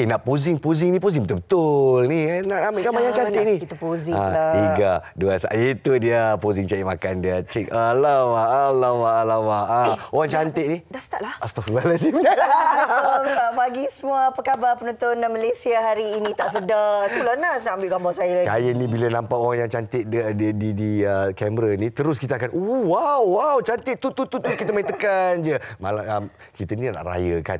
nak posing ni posing betul-betul ni. Nak ambil gambar yang cantik ni. Kita posing lah. 3, 2, 1. Itu dia posing cari makan dia. Cik, alamak. Orang cantik ni. Dah start lah. Astaghfirullahaladzim. Selamat pagi semua. Apa khabar penonton Malaysia hari ini? Tak sedar. Itulah Nas nak ambil gambar saya lagi. Saya ni bila nampak orang yang cantik di kamera ni, terus kita akan, wow, cantik. Tu kita main tekan je. Malah kita ni nak raya kan.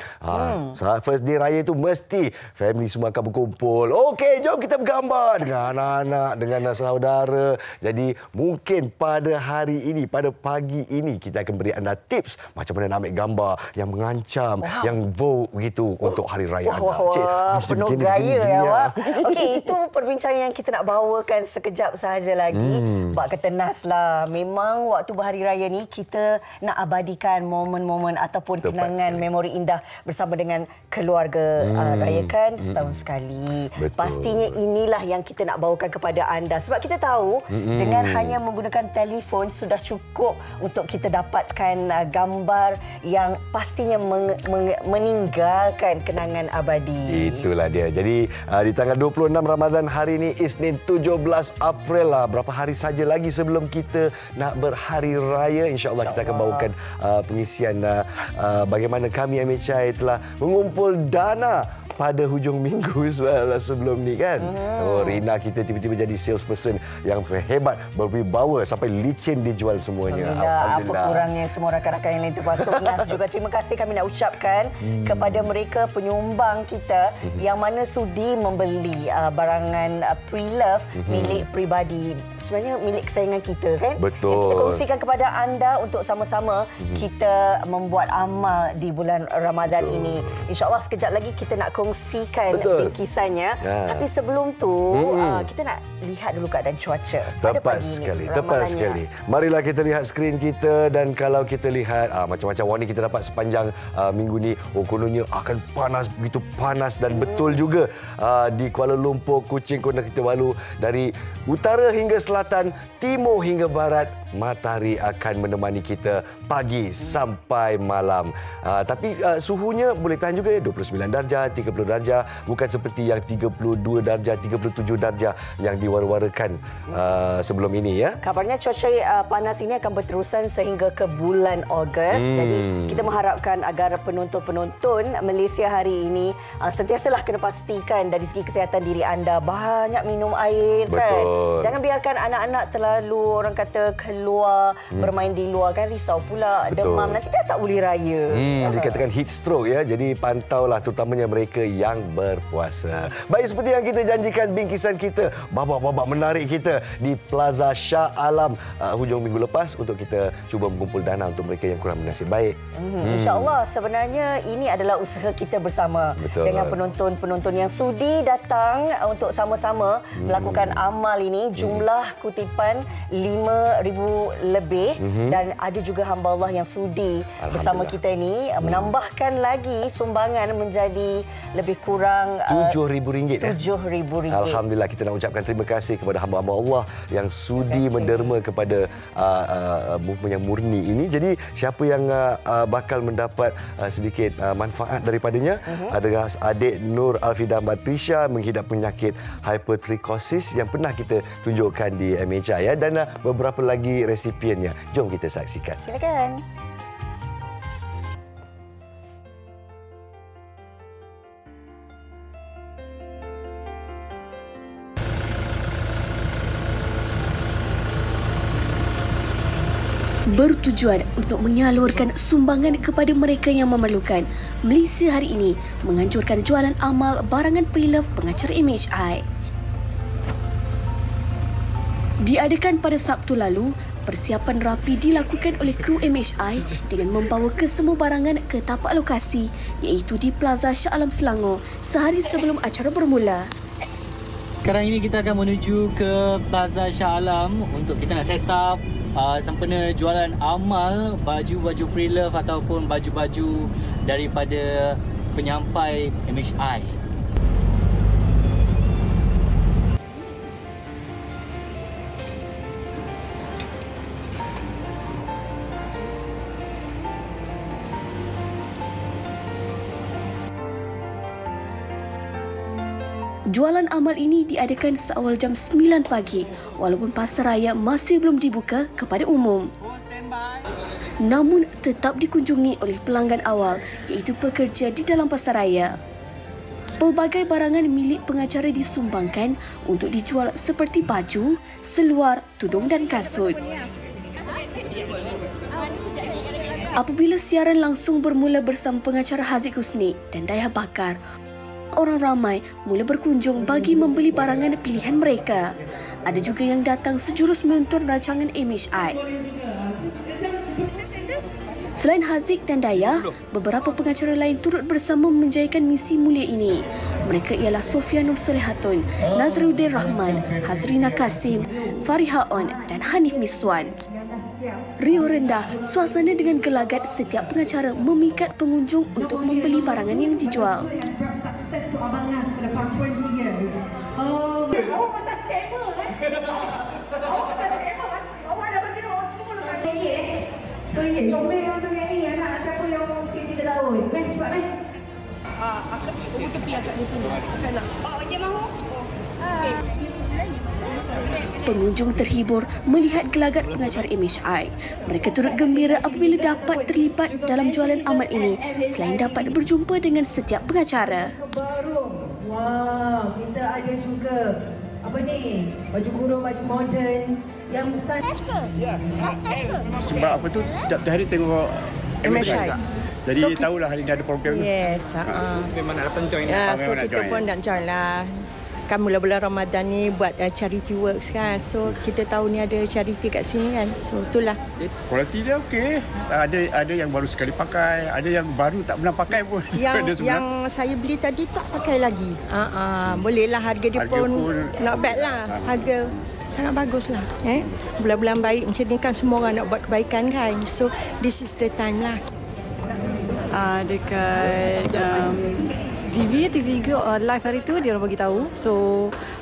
First day raya tu mesti family semua akan berkumpul. Okey, jom kita bergambar dengan anak-anak, dengan saudara. Jadi mungkin pada hari ini, pada pagi ini kita akan beri anda tips macam mana nak ambil gambar yang mengancam, yang vogue begitu untuk hari raya anda. Cik, penuh gaya ya, Wak. Okey, itu perbincangan yang kita nak bawakan sekejap sahaja lagi. Wak kata Nas lah, memang waktu berhari raya ni kita nak abadikan momen-momen ataupun kenangan memori indah bersama dengan keluarga. Rayakan setahun sekali. Betul. Pastinya inilah yang kita nak bawakan kepada anda. Sebab kita tahu dengan hanya menggunakan telefon sudah cukup untuk kita dapatkan gambar yang pastinya meninggalkan kenangan abadi. Itulah dia. Jadi di tanggal 26 Ramadan hari ini, Isnin 17 April lah. Berapa hari saja lagi sebelum kita nak berhari raya. InsyaAllah kita akan bawakan pengisian bagaimana kami MHI telah mengumpul dana pada hujung minggu sebelum ni kan. Rina kita tiba-tiba jadi salesperson yang hebat, berwibawa sampai licin dijual semuanya. Alhamdulillah. Apa kurangnya semua rakan-rakan yang lain termasuk Nas juga. Terima kasih kami nak ucapkan kepada mereka penyumbang kita yang mana sudi membeli barangan pre-love milik peribadi. Sebenarnya milik kesayangan kita kan. Betul. Yang kita kongsikan kepada anda untuk sama-sama kita membuat amal di bulan Ramadan ini. InsyaAllah sekejap lagi kita nak kongsikan bingkisannya. Tapi sebelum tu kita nak lihat dulu keadaan cuaca. Tepat sekali. Marilah kita lihat skrin kita, dan kalau kita lihat macam-macam warna kita dapat sepanjang minggu ni. Kononnya akan panas, begitu panas, dan betul juga di Kuala Lumpur, Kuching, Kota Kinabalu, dari utara hingga selatan, timur hingga barat, matahari akan menemani kita pagi sampai malam. Tapi suhunya boleh tahan juga ya, 29 darjah, 30 darjah, bukan seperti yang 32 darjah, 37 darjah yang diwara-warakan sebelum ini ya. Kabarnya cuaca panas ini akan berterusan sehingga ke bulan Ogos. Jadi kita mengharapkan agar penonton-penonton Malaysia hari ini sentiasalah kena pastikan dari segi kesihatan diri anda, banyak minum air kan. Jangan biarkan anak-anak terlalu orang kata keluar bermain di luar kan, risau pula demam, nanti dah tak boleh raya. Dikatakan heat stroke ya. Jadi pantaulah terutamanya mereka yang berpuasa. Baik, seperti yang kita janjikan, bingkisan kita, babak-babak menarik kita di Plaza Shah Alam hujung minggu lepas untuk kita cuba mengumpul dana untuk mereka yang kurang bernasib baik. InsyaAllah sebenarnya ini adalah usaha kita bersama dengan penonton-penonton yang sudi datang untuk sama-sama melakukan amal ini. Jumlah kutipan 5,000 lebih dan ada juga hamba Allah yang sudi bersama kita ini menambahkan lagi sumbangan menjadi lebih kurang RM7,000. RM7,000. Alhamdulillah, kita nak ucapkan terima kasih kepada hamba-hamba Allah yang sudi menderma kepada movement yang murni ini. Jadi siapa yang bakal mendapat sedikit manfaat daripadanya adalah adik Nur Alfidah Batrisha, menghidap penyakit hypertrichosis yang pernah kita tunjukkan di MHI ya, dan beberapa lagi resipiennya. Jom kita saksikan. Silakan. Bertujuan untuk menyalurkan sumbangan kepada mereka yang memerlukan, Malaysia hari ini menganjurkan jualan amal barangan pre-love pengacara MHI. Diadakan pada Sabtu lalu, persiapan rapi dilakukan oleh kru MHI dengan membawa kesemua barangan ke tapak lokasi, iaitu di Plaza Shah Alam Selangor sehari sebelum acara bermula. Sekarang ini kita akan menuju ke Plaza Shah Alam untuk kita nak set up sempena jualan amal baju-baju pre-love ataupun baju-baju daripada penyampai MHI. Jualan amal ini diadakan seawal jam 9 pagi walaupun pasaraya masih belum dibuka kepada umum. Namun tetap dikunjungi oleh pelanggan awal iaitu pekerja di dalam pasaraya. Pelbagai barangan milik pengacara disumbangkan untuk dijual seperti baju, seluar, tudung dan kasut. Apabila siaran langsung bermula bersama pengacara Haziq Husni dan Dayah Bakar, orang ramai mula berkunjung bagi membeli barangan pilihan mereka. Ada juga yang datang sejurus menonton rancangan MHI. Selain Haziq dan Dayah, beberapa pengacara lain turut bersama menjayakan misi mulia ini. Mereka ialah Sofia Nur Solehatun, Nazruddin Rahman, Hazrina Kasim, Fariha On dan Hanif Miswan. Riuh rendah, suasana dengan gelagat setiap pengacara memikat pengunjung untuk membeli barangan yang dijual. Comel yang sangat ni, anak siapa yang usia 3 tahun. Meh, cepat meh. Akak tunggu tepi agak ni dulu. Akak nak. Oh, dia mahu? Okay. Pengunjung terhibur melihat gelagat pengacara MHI. Mereka turut gembira apabila dapat terlibat dalam jualan amal ini selain dapat berjumpa dengan setiap pengacara. Baru. Wow, kita ada juga apa ni? Baju kurung, baju moden yang besar. Sebab apa tu, tiap hari tengok MHI. Jadi tahulah hari ni ada program tu. Yes. Memang nak datang join. So kita pun nak join lah. Kan mula-mula Ramadan ni buat charity works kan. So kita tahu ni ada charity kat sini kan. So itulah. Kualiti dia okey. Ada yang baru sekali pakai, ada yang baru tak pernah pakai pun. Yang saya beli tadi tak pakai lagi. Bolehlah harga dia pun not bad lah. Harga sangat bagus lah. Bulan-bulan baik macam ni kan semua orang nak buat kebaikan kan. So this is the time lah. Dekat TV TV3 live hari tu dia orang bagi tahu. So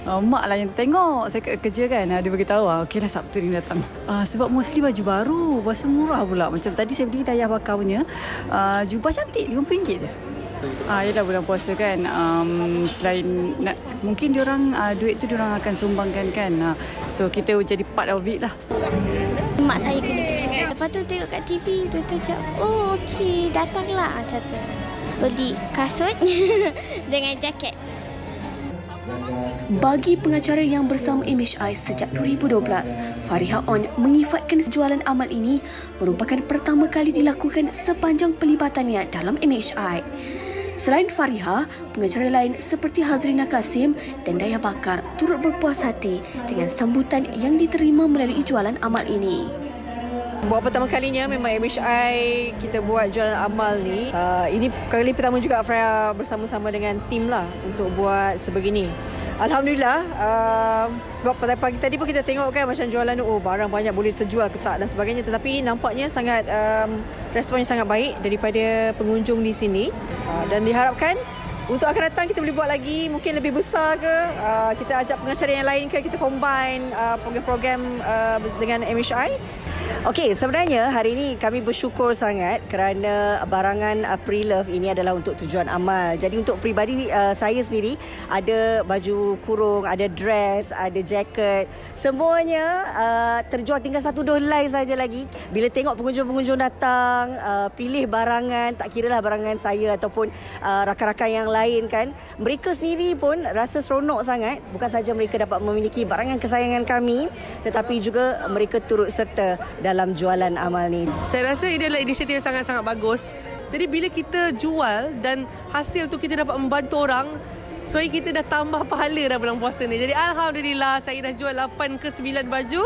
mak lah yang tengok, saya kerja kan, dia bagi tahu okeylah Sabtu ni datang. Sebab mostly baju baru, bahasa murah pula. Macam tadi saya beli Dayah Bakar punya jubah cantik RM50 je. Yalah bulan puasa kan, selain mungkin diorang duit tu diorang akan sumbangkan kan. So kita jadi part of it lah. Mak saya kerja kat sini. Lepas tu tengok kat TV tu macam, oh okey, datanglah macam tu. Beli kasut dengan jaket. Bagi pengacara yang bersama MHI sejak 2012, Fariha On mengifatkan jualan amal ini merupakan pertama kali dilakukan sepanjang pelibatannya dalam MHI. Selain Fariha, pengacara lain seperti Hazrina Kasim dan Dayah Bakar turut berpuas hati dengan sambutan yang diterima melalui jualan amal ini. Buat pertama kalinya memang MHI kita buat jualan amal ni. Ini kali pertama juga Freya bersama-sama dengan tim lah untuk buat sebegini. Alhamdulillah, sebab pada pagi tadi pun kita tengok kan macam jualan tu, barang banyak boleh terjual ke tak dan sebagainya. Tetapi nampaknya sangat responnya sangat baik daripada pengunjung di sini. Dan diharapkan untuk akan datang kita boleh buat lagi, mungkin lebih besar ke. Kita ajak pengacara yang lain ke, kita combine program-program dengan MHI. Okey, sebenarnya hari ini kami bersyukur sangat kerana barangan pre-love ini adalah untuk tujuan amal. Jadi untuk peribadi saya sendiri, ada baju kurung, ada dress, ada jaket. Semuanya terjual, tinggal satu helai saja lagi. Bila tengok pengunjung-pengunjung datang, pilih barangan, tak kiralah barangan saya ataupun rakan-rakan yang lain kan. Mereka sendiri pun rasa seronok sangat. Bukan saja mereka dapat memiliki barangan kesayangan kami, tetapi juga mereka turut serta dalam jualan amal ni. Saya rasa ini adalah inisiatif yang sangat-sangat bagus. Jadi bila kita jual dan hasil tu kita dapat membantu orang, so kita dah tambah pahala dah bulan puasa ni. Jadi alhamdulillah saya dah jual 8 ke 9 baju.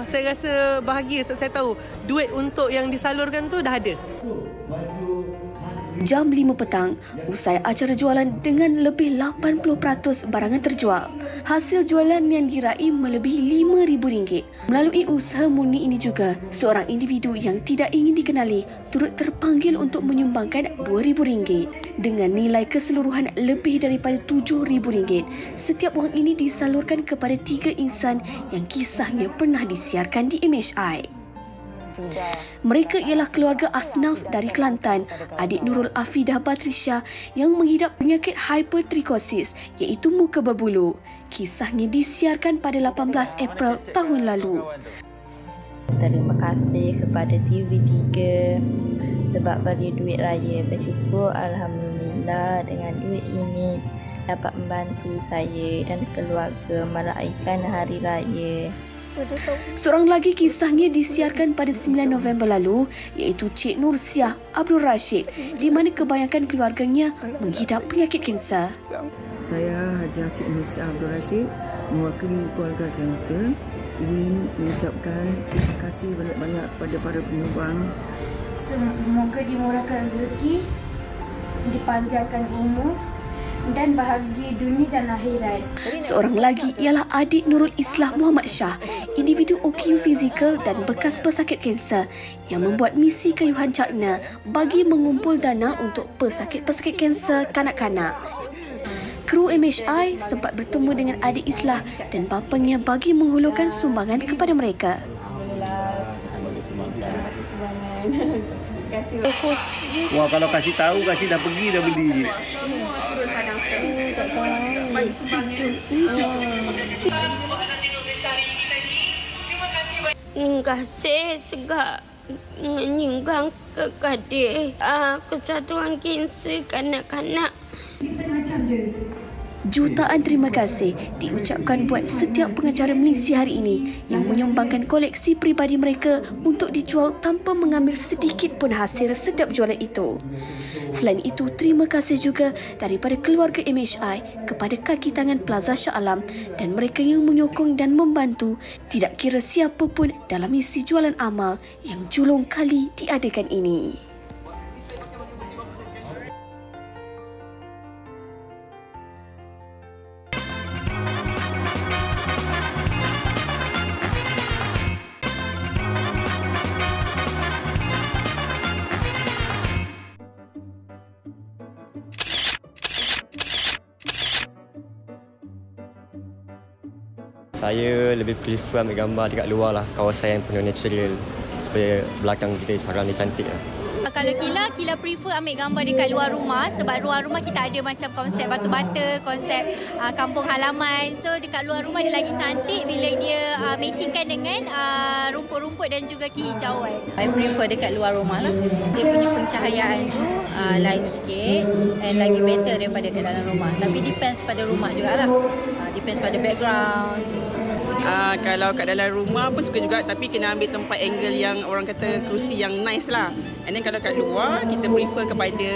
Saya rasa bahagia sebab saya tahu duit untuk yang disalurkan tu dah ada. Jam 5 petang, usai acara jualan dengan lebih 80% barangan terjual. Hasil jualan yang diraih melebihi RM5,000. Melalui usaha murni ini juga, seorang individu yang tidak ingin dikenali turut terpanggil untuk menyumbangkan RM2,000 dengan nilai keseluruhan lebih daripada RM7,000. Setiap wang ini disalurkan kepada 3 insan yang kisahnya pernah disiarkan di MHI. Mereka ialah keluarga Asnaf dari Kelantan, adik Nurul Afidah Batrisha yang mengidap penyakit hypertrikosis iaitu muka berbulu. Kisahnya disiarkan pada 18 April tahun lalu. Terima kasih kepada TV3 sebab bagi duit raya. Bersyukur Alhamdulillah dengan duit ini dapat membantu saya dan keluarga meraihkan hari raya. Seorang lagi kisahnya disiarkan pada 9 November lalu iaitu Cik Nursiah Abdul Rashid di mana kebanyakan keluarganya menghidap penyakit kanser. Saya Hajar Cik Nursiah Abdul Rashid mewakili keluarga kanser ingin mengucapkan terima kasih banyak-banyak kepada para penyumbang. Semoga dimurahkan rezeki, dipanjangkan umur dan bahagia dunia dan akhirat. Seorang lagi ialah adik Nurul Islah Muhammad Shah, individu OKU fizikal dan bekas pesakit kanser yang membuat misi kayuhan cakna bagi mengumpul dana untuk pesakit-pesakit kanser kanak-kanak. Kru MHI sempat bertemu dengan adik Islah dan bapanya bagi menghulurkan sumbangan kepada mereka. Wah, kalau kasih tahu, kasih dah pergi, dah beli. Terima kasih juga menyumbang kepada Kesatuan Kanser Kanak-kanak. Jutaan terima kasih diucapkan buat setiap pengacara Malaysia hari ini yang menyumbangkan koleksi peribadi mereka untuk dijual tanpa mengambil sedikit pun hasil setiap jualan itu. Selain itu, terima kasih juga daripada keluarga MHI kepada kaki tangan Plaza Shah Alam dan mereka yang menyokong dan membantu tidak kira siapa pun dalam misi jualan amal yang julung kali diadakan ini. Saya lebih prefer ambil gambar dekat luar lah, kawasan yang penuh natural supaya belakang kita sekarang ni cantik lah. Kalau Kila prefer ambil gambar dekat luar rumah sebab luar rumah kita ada macam konsep batu-bata, konsep kampung halaman. So dekat luar rumah dia lagi cantik bila dia matchingkan dengan rumput-rumput dan juga kehijauan. I prefer dekat luar rumah lah. Dia punya pencahayaan tu lain sikit and lagi better daripada kat dalam rumah. Tapi depends pada rumah jugalah. Depends pada background. Kalau kat dalam rumah pun suka juga, tapi kena ambil tempat angle yang orang kata kerusi yang nice lah. And then kalau kat luar kita prefer kepada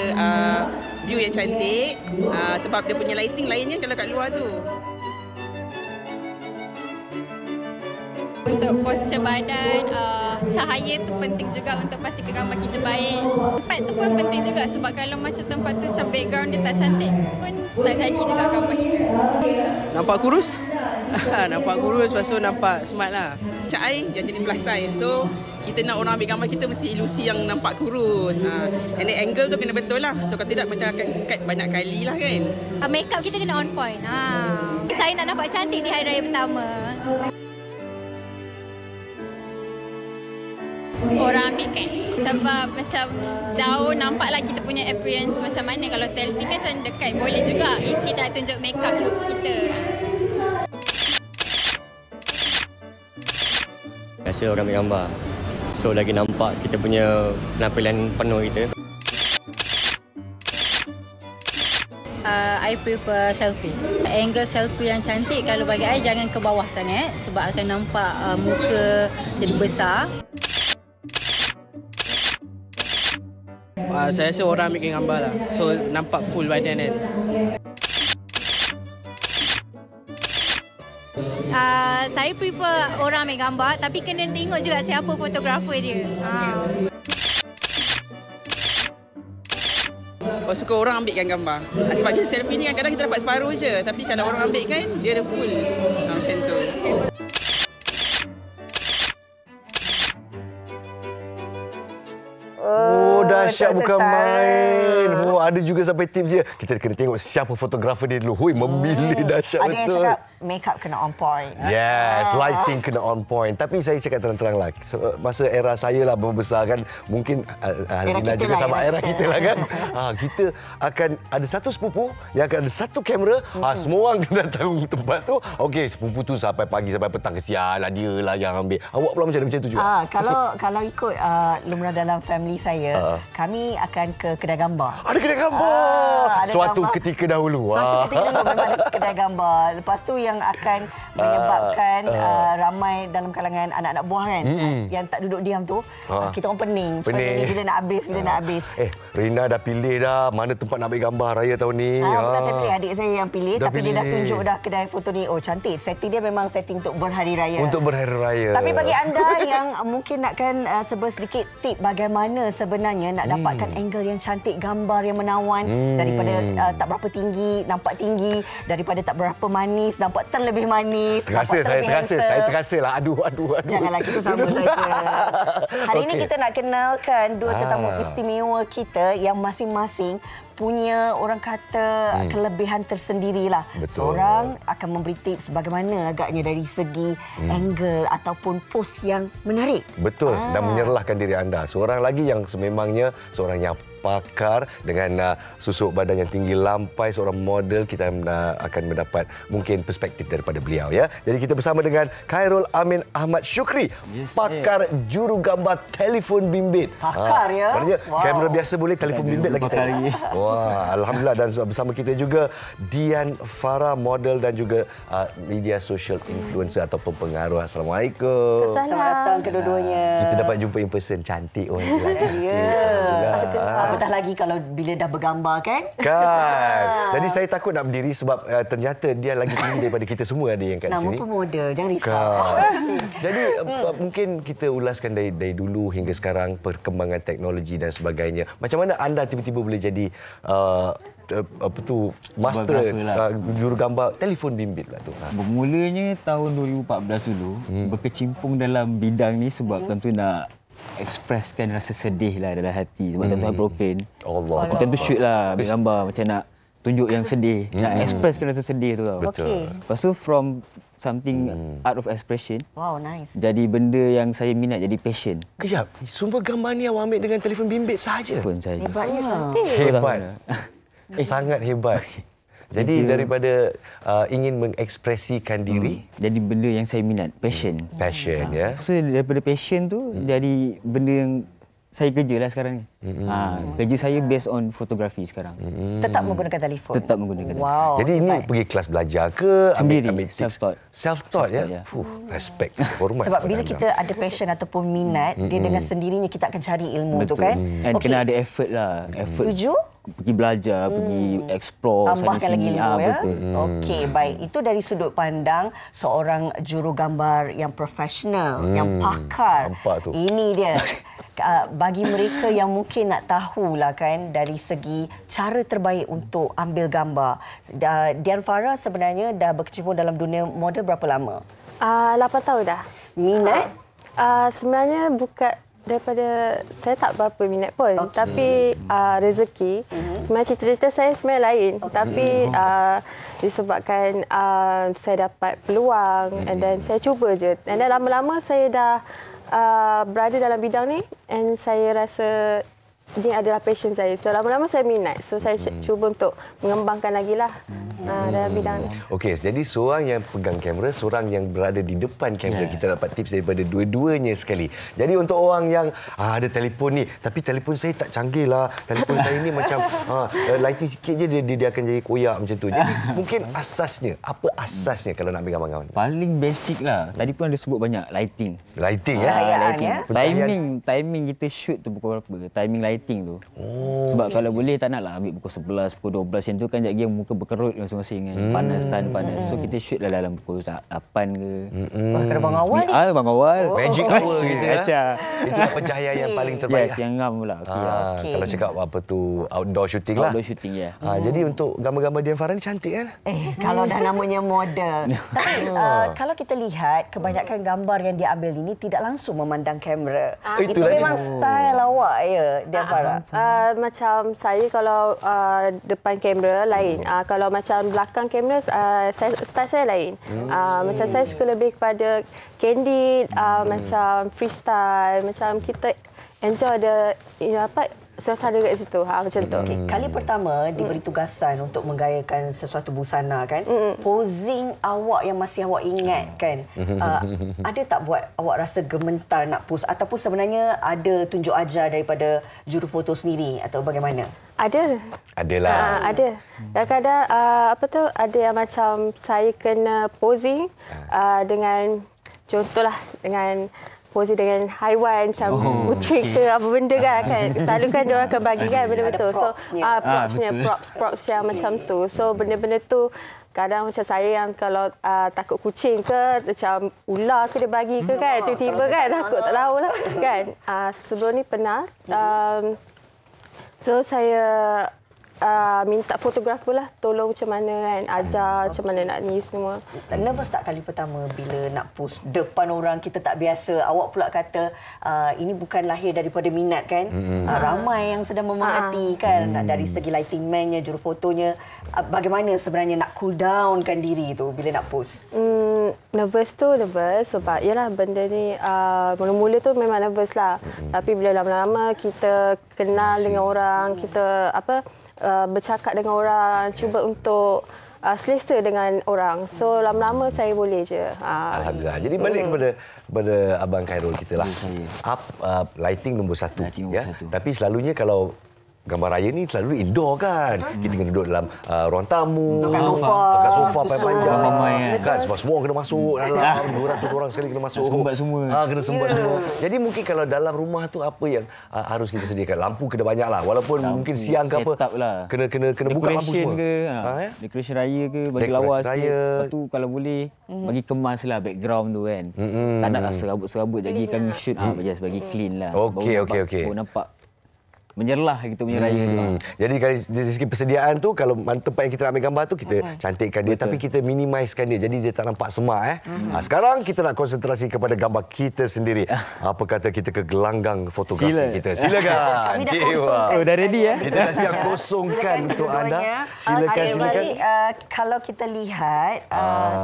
view yang cantik sebab dia punya lighting lainnya kalau kat luar tu. Untuk posture badan, cahaya tu penting juga untuk pastikan gambar kita baik. Tempat tu pun penting juga sebab kalau macam tempat tu macam background dia tak cantik pun tak jadi juga gambar kita. Nampak kurus? Nampak kurus, lepas tu nampak smart lah. Cahaya yang jadi plus size. So kita nak orang ambil gambar kita mesti ilusi yang nampak kurus. And then angle tu kena betul lah. So kalau tidak macam akan cut banyak kali lah kan. Makeup kita kena on point. Saya nak nampak cantik di hari raya pertama. Orang ambilkan sebab macam jauh nampaklah kita punya appearance macam mana. Kalau selfie kan macam dekat boleh juga if kita nak tunjuk makeup look kita. Biasa orang ambil gambar, so lagi nampak kita punya penampilan penuh kita. I prefer selfie. Angle selfie yang cantik kalau bagi I jangan ke bawah sangat sebab akan nampak muka jadi besar. Saya rasa orang ambil gambar lah, so nampak full badan kan. Saya prefer orang ambil gambar tapi kena tengok juga siapa fotografer dia. Kalau suka orang ambilkan gambar. Sebab jenis selfie ni kadang-kadang kita dapat separuh je, tapi kalau orang ambil kan dia ada full macam tu. Dahsyat bukan main. ada juga sampai tips dia. Kita kena tengok siapa fotografer dia dulu. Hui, memilih dahsyat betul. Ada yang cakap make up kena on point. Yes, lighting kena on point. Tapi saya cakap terang-terang lah, masa era saya lah membesar kan, mungkin Alina juga sama era kita lah kan. Kita akan ada satu sepupu yang akan ada satu kamera. Semua orang kena datang tempat tu. Okey, sepupu tu sampai pagi sampai petang, kesian lah dia lah yang ambil. Awak pula macam tu juga? Kalau ikut lumrah dalam family saya, kami akan ke kedai gambar. Ada kedai gambar. Suatu ketika dahulu. Suatu ketika dahulu memang ada kedai gambar. Lepas tu yang akan menyebabkan ramai dalam kalangan anak-anak buah kan, yang tak duduk diam tu, kita orang pening. Bila nak habis. Rina dah pilih dah mana tempat nak ambil gambar raya tahun ni. Bukan saya pilih, adik saya yang pilih. Tapi dia dah tunjuk dah kedai foto ni. Oh, cantik. Setting dia memang setting untuk berhari raya. Untuk berhari raya. Tapi bagi anda yang mungkin nakkan sedikit tip bagaimana sebenarnya nak dapatkan angle yang cantik, gambar yang menawan, daripada tak berapa tinggi nampak tinggi, daripada tak berapa manis nampak terlebih manis. Saya terasa lah. Aduh. Janganlah kita sama saja. Hari ini kita nak kenalkan dua tetamu istimewa kita yang masing-masing punya orang kata kelebihan tersendirilah. Seorang akan memberi tips bagaimana agaknya dari segi angle ataupun pose yang menarik. Betul, dan menyerlahkan diri anda. Seorang lagi yang sememangnya seorang yang pakar dengan susuk badan yang tinggi lampai, seorang model. Kita akan mendapat mungkin perspektif daripada beliau ya. Jadi kita bersama dengan Khairul Amin Ahmad Syukri, pakar juru gambar telefon bimbit. Pakar ya. Maknanya kamera biasa boleh, telefon bimbit lagi. Wah, alhamdulillah. Dan bersama kita juga Dian Farah, model dan juga media social influencer ataupun pengaruh. Assalamualaikum. Selamat datang kedua-duanya. Kita dapat jumpa in person, cantik orang. Apatah lagi kalau bila dah bergambar kan? Jadi saya takut nak berdiri sebab ternyata dia lagi tinggi daripada kita semua ada yang kat sini. Nama pun model, jangan risau. Jadi mungkin kita ulaskan dari dulu hingga sekarang perkembangan teknologi dan sebagainya. Macam mana anda tiba-tiba boleh jadi master juru gambar telefon bimbit lah tu? Bermulanya tahun 2014 dulu, berkecimpung dalam bidang ni sebab tentu nak ekspreskan rasa sedih lah dalam hati sebab tentu broken. Aku tentu shoot lah ambil gambar macam nak tunjuk yang sedih, nak ekspreskan rasa sedih tu tau. Lepas tu from something art of expression, wow, nice, jadi benda yang saya minat, jadi passion. Kejap, sumber gambar ni awak ambil dengan telefon bimbit sahaja? Pun saya. Hebatnya cantik. Hebat. Sangat hebat. Jadi daripada ingin mengekspresikan diri, jadi benda yang saya minat, passion ya. So daripada passion tu jadi benda yang saya kerja lah sekarang ni. Kerja saya based on fotografi sekarang. Tetap menggunakan telefon? Tetap menggunakan telefon. Wow. Jadi ini pergi kelas belajar ke? Sendiri, self-taught. Self-taught ya? Respect, hormat. Sebab bila kita ada passion ataupun minat, dia dengan sendirinya kita akan cari ilmu tu kan? Dan kena ada effort lah. Setuju? Pergi belajar, pergi explore tambahkan lagi ilmu ya. Betul. Okey, baik. Itu dari sudut pandang seorang juru gambar yang profesional, yang pakar. Ini dia. Bagi mereka yang mungkin nak tahulah kan dari segi cara terbaik untuk ambil gambar. Dian Farah sebenarnya dah berkecimpung dalam dunia model berapa lama? 8 tahun dah. Minat? Sebenarnya bukan daripada saya tak berapa minat pun, tapi rezeki. Sebenarnya cita-cita saya sebenarnya lain, tapi disebabkan saya dapat peluang dan saya cuba je. Dan lama-lama saya dah berada dalam bidang ni, and saya rasa ini adalah passion saya. So lama-lama saya minat. So saya cuba untuk mengembangkan lagi lah dalam bidang ni. Okey, jadi seorang yang pegang kamera, seorang yang berada di depan kamera. Kita dapat tips daripada dua-duanya sekali. Jadi untuk orang yang ada telefon ni, tapi telefon saya tak canggih lah. Telefon saya ni macam lighting sikit je dia akan jadi koyak macam tu. Jadi mungkin asasnya, apa asasnya kalau nak ambil gambar-gambar? Paling basic lah. Tadi pun ada sebut banyak lighting. Lighting ya? Lighting. Timing kita shoot tu pukul berapa? Timing lighting tu. Sebab kalau boleh tak naklah ambil pukul 11, pukul 12 yang tu kan jap muka berkerut masing-masing kan. Panas, tahan panas. So kita shoot lah dalam pukul 8 ke. Kena bang awal ni. Bang awal. Magic hour gitu ya. Itu pencahayaan yang paling terbaik. Yes, yang ngam pula. Kalau cakap apa tu outdoor shooting lah. Outdoor shooting ya. Jadi untuk gambar-gambar Dian Farah ni cantik kan? Kalau dah namanya model. Tapi kalau kita lihat kebanyakan gambar yang dia ambil ini tidak langsung memandang kamera. Itu memang style awak ya. Dan Farah? Macam saya kalau depan kamera lain. Kalau macam belakang kamera, style saya lain. Macam saya suka lebih kepada candid, macam freestyle, macam kita enjoy suasana kat situ. Macam tu. Kali pertama diberi tugasan untuk menggayakan sesuatu busana kan. Posing awak yang masih awak ingat kan. Ada tak buat awak rasa gementar nak pose ataupun sebenarnya ada tunjuk ajar daripada jurufoto sendiri atau bagaimana? Ada. Adalah. Ada. Kadang-kadang ada yang macam saya kena posing dengan contohlah dengan posing dengan haiwan macam kucing ke apa benda kan. Selalu kan dia orang akan bagi kan benda-benda tu. So props yang macam tu. So benda-benda tu kadang macam saya yang kalau takut kucing ke macam ular ke dia bagi ke kan tiba-tiba kan takut tak tahulah kan. Sebelum ni pernah so saya minta fotografer lah tolong macam mana kan ajar macam mana nak ni semua. Nervous tak kali pertama bila nak post depan orang kita tak biasa, awak pula kata ini bukan lahir daripada minat kan. Ramai yang sedang memerhati kan dari segi lighting man-nya, jurufotonya, bagaimana sebenarnya nak cool down kan diri tu bila nak post? Nervous sebab yalah benda ni mula-mula tu memang nervous lah. Tapi bila lama-lama kita kenal dengan orang, kita bercakap dengan orang, cuba untuk selesa dengan orang. So lama-lama saya boleh je. Alhamdulillah. Jadi balik kepada Abang Khairul kita lah. Lighting nombor satu. Tapi selalunya kalau gambar raya ni selalu indoor kan. Kita kena duduk dalam ruang tamu. Dekat sofa panjang. Kan semua kena masuk dalam. 200 orang sekali kena masuk. Sumbat semua. Kena sumbat semua. Jadi mungkin kalau dalam rumah tu apa yang harus kita sediakan? Lampu kena banyak lah. Walaupun mungkin siang ke apa. Lah. Kena buka lampu semua. Decoration raya ke. Bagi lawa sikit. Lepas tu kalau boleh bagi kemas lah background tu kan. Tak naklah serabut-serabut. Jadi kami shoot bagi clean lah. Okey. Nampak menyerlah kita punya raya tu. Jadi dari segi persediaan tu kalau tempat yang kita nak ambil gambar tu kita cantikkan dia. Tapi kita minimizekan dia jadi dia tak nampak semak. Sekarang kita nak konsentrasi kepada gambar kita sendiri. Apa kata kita ke gelanggang fotografi kita. Silakan. Kami dah kosongkan. Dah ready ya. Kita dah siap kosongkan untuk anda. Silakan. Kalau kita lihat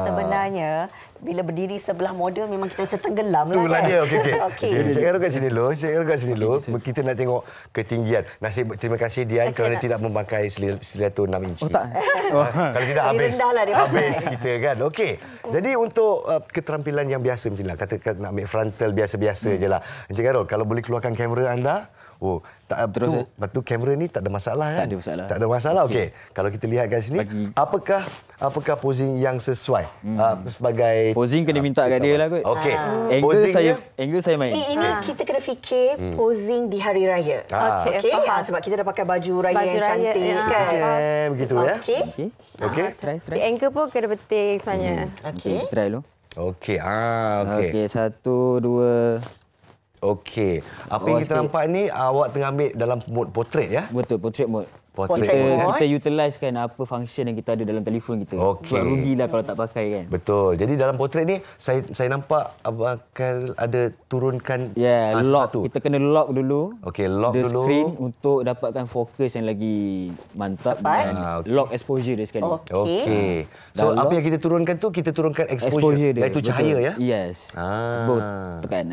sebenarnya bila berdiri sebelah model memang kita setenggelam lah. Itulah kan? dia. Okey. Cik Errol kat sini dulu. Kita nak tengok ketinggian. Terima kasih Dian kerana tidak memakai stiletto 6 inci. Tak. Kalau tidak habis. Lah dia. Habis kita kan. Okey. Jadi untuk keterampilan yang biasa macam ni lah. Kata nak ambil frontal biasa-biasa je lah. Cik Errol, kalau boleh keluarkan kamera anda. Terus batu kamera ni tak ada masalah kan? Tak ada masalah. Okey. Kalau kita lihat kat sini, apakah posing yang sesuai sebagai posing kena minta kat dia lah kot. Okey. Angle saya main. Ini kita kena fikir posing di hari raya. Okey. Sebab kita dah pakai baju raya yang cantik kan. Begitu ya. Okey. Try. Angle pun kena penting sebenarnya. Okey. Kita try dulu. Okey. Okey, 1 2. Okey. Apa yang kita nampak ni awak tengah ambil dalam mode portrait ya? Betul, portrait mode. Kita utilizekan apa function yang kita ada dalam telefon kita. Sebab rugilah kalau tak pakai kan. Betul. Jadi dalam portrait ni saya nampak bakal ada turunkan lock tu. Kita kena lock dulu. Okey, lock the dulu. Screen untuk dapatkan fokus yang lagi mantap dan lock exposure dia sekali. Okey. So apa yang kita turunkan tu kita turunkan exposure dia. Iaitu cahaya ya? Yes. Tekan.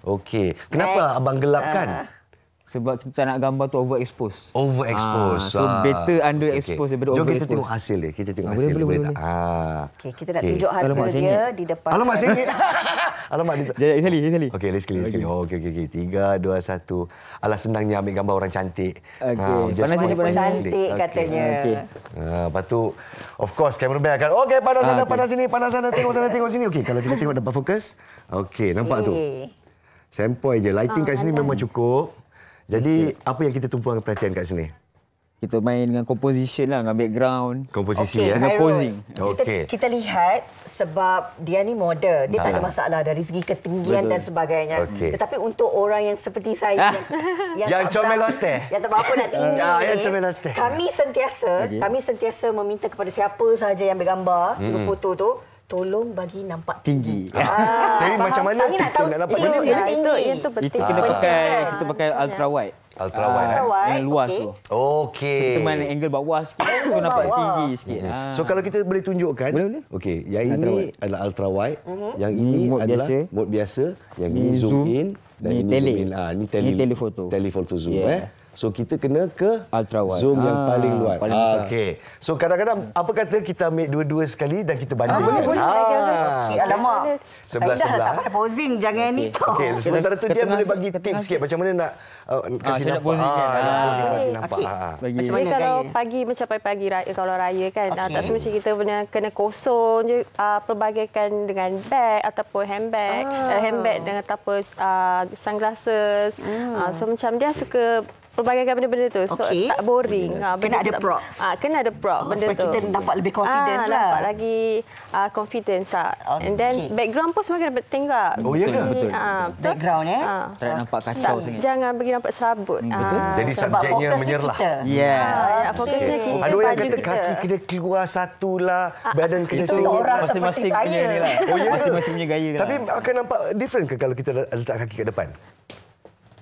Okey. Kenapa abang gelapkan? Sebab kita nak gambar tu overexpose. Overexpose. So better underexpose daripada overexpose. Jom kita tengok hasil dia. Kita tengok hasil dia. Boleh. Okey, kita nak tunjuk hasil dia di depan. Alamak sengit. Alamak dia. Sekali. Okey, sekali. Okey. 3 2 1. Alah senangnya ambil gambar orang cantik. Okey. Panas sini. Cantik katanya. Okey. Lepas tu of course camera bag akan okey panas sana tengok sini. Okey, kalau kita tengok dapat fokus. Okey, nampak tu. Sempoi je. Lighting kat sini memang cukup. Jadi, apa yang kita tumpukan perhatian kat sini? Kita main dengan composition lah, dengan background. Komposisi dengan posing. Kita lihat sebab dia ni model. Dia tak ada masalah dari segi ketinggian dan sebagainya. Tetapi untuk orang yang seperti saya yang comel-loteh. Yang tak apa nak tinggi ni. Kami sentiasa meminta kepada siapa sahaja yang bergambar, foto tu, tolong bagi nampak tinggi. Jadi macam mana Saya nak kita tahu nak dapat tinggi. tinggi? Itu penting. Itu kena pakai, kita pakai ultra wide. Ultra wide. Yang luas tu. Okey. So, kita main angle bawah sikit, so nampak tinggi sikit. So kalau kita boleh tunjukkan. Boleh. Okey, yang ini adalah ultra wide, yang ini mode adalah biasa. mode biasa, yang Ini ini zoom in dan Ni ini tele. zoom in. Ini Ni telefoto. Telefoto zoom Yeah. So kita kena ke ultra wide. zoom yang paling luas. Paling besar. Okey. So kadang-kadang apa kata kita ambil dua-dua sekali dan kita bandingkan. Boleh. Okey, alamak. Saya dah Sebelah-sebelah. tak pandai posing. Jangan ni tau. Okey, sementara tu dia boleh bagi tips sikit macam mana nak kasih saya nak nampak. posing kan. Kasih nampak. Macam mana kalau gaya? pagi macam pagi raya, kalau raya kan Okey. tak semestinya kita kena kosong je, perbagaikan dengan beg ataupun handbag dengan ataupun sunglasses. So macam dia suka pelbagai benda-benda tu. So Okey. tak boring. Kena ada props. Kena ada prop benda supaya tu. kita dapat lebih confidence lah. Dapat lagi confidence lah. And then background pun semakin penting juga. Oh, ya ke? Betul. Background Tak nak nampak kacau sangat. Jangan bagi nampak serabut. Betul. Jadi sebab subjeknya fokusnya menyerlah. kita. Fokusnya kita, Ada yang baju kata kita. kaki kena keluar satu lah, badan kena Itu singit. orang Masing-masing seperti punya saya. ni lah. Oh, ya ke? Masing-masing punya gaya lah. Tapi akan nampak different ke kalau kita letak kaki kat depan?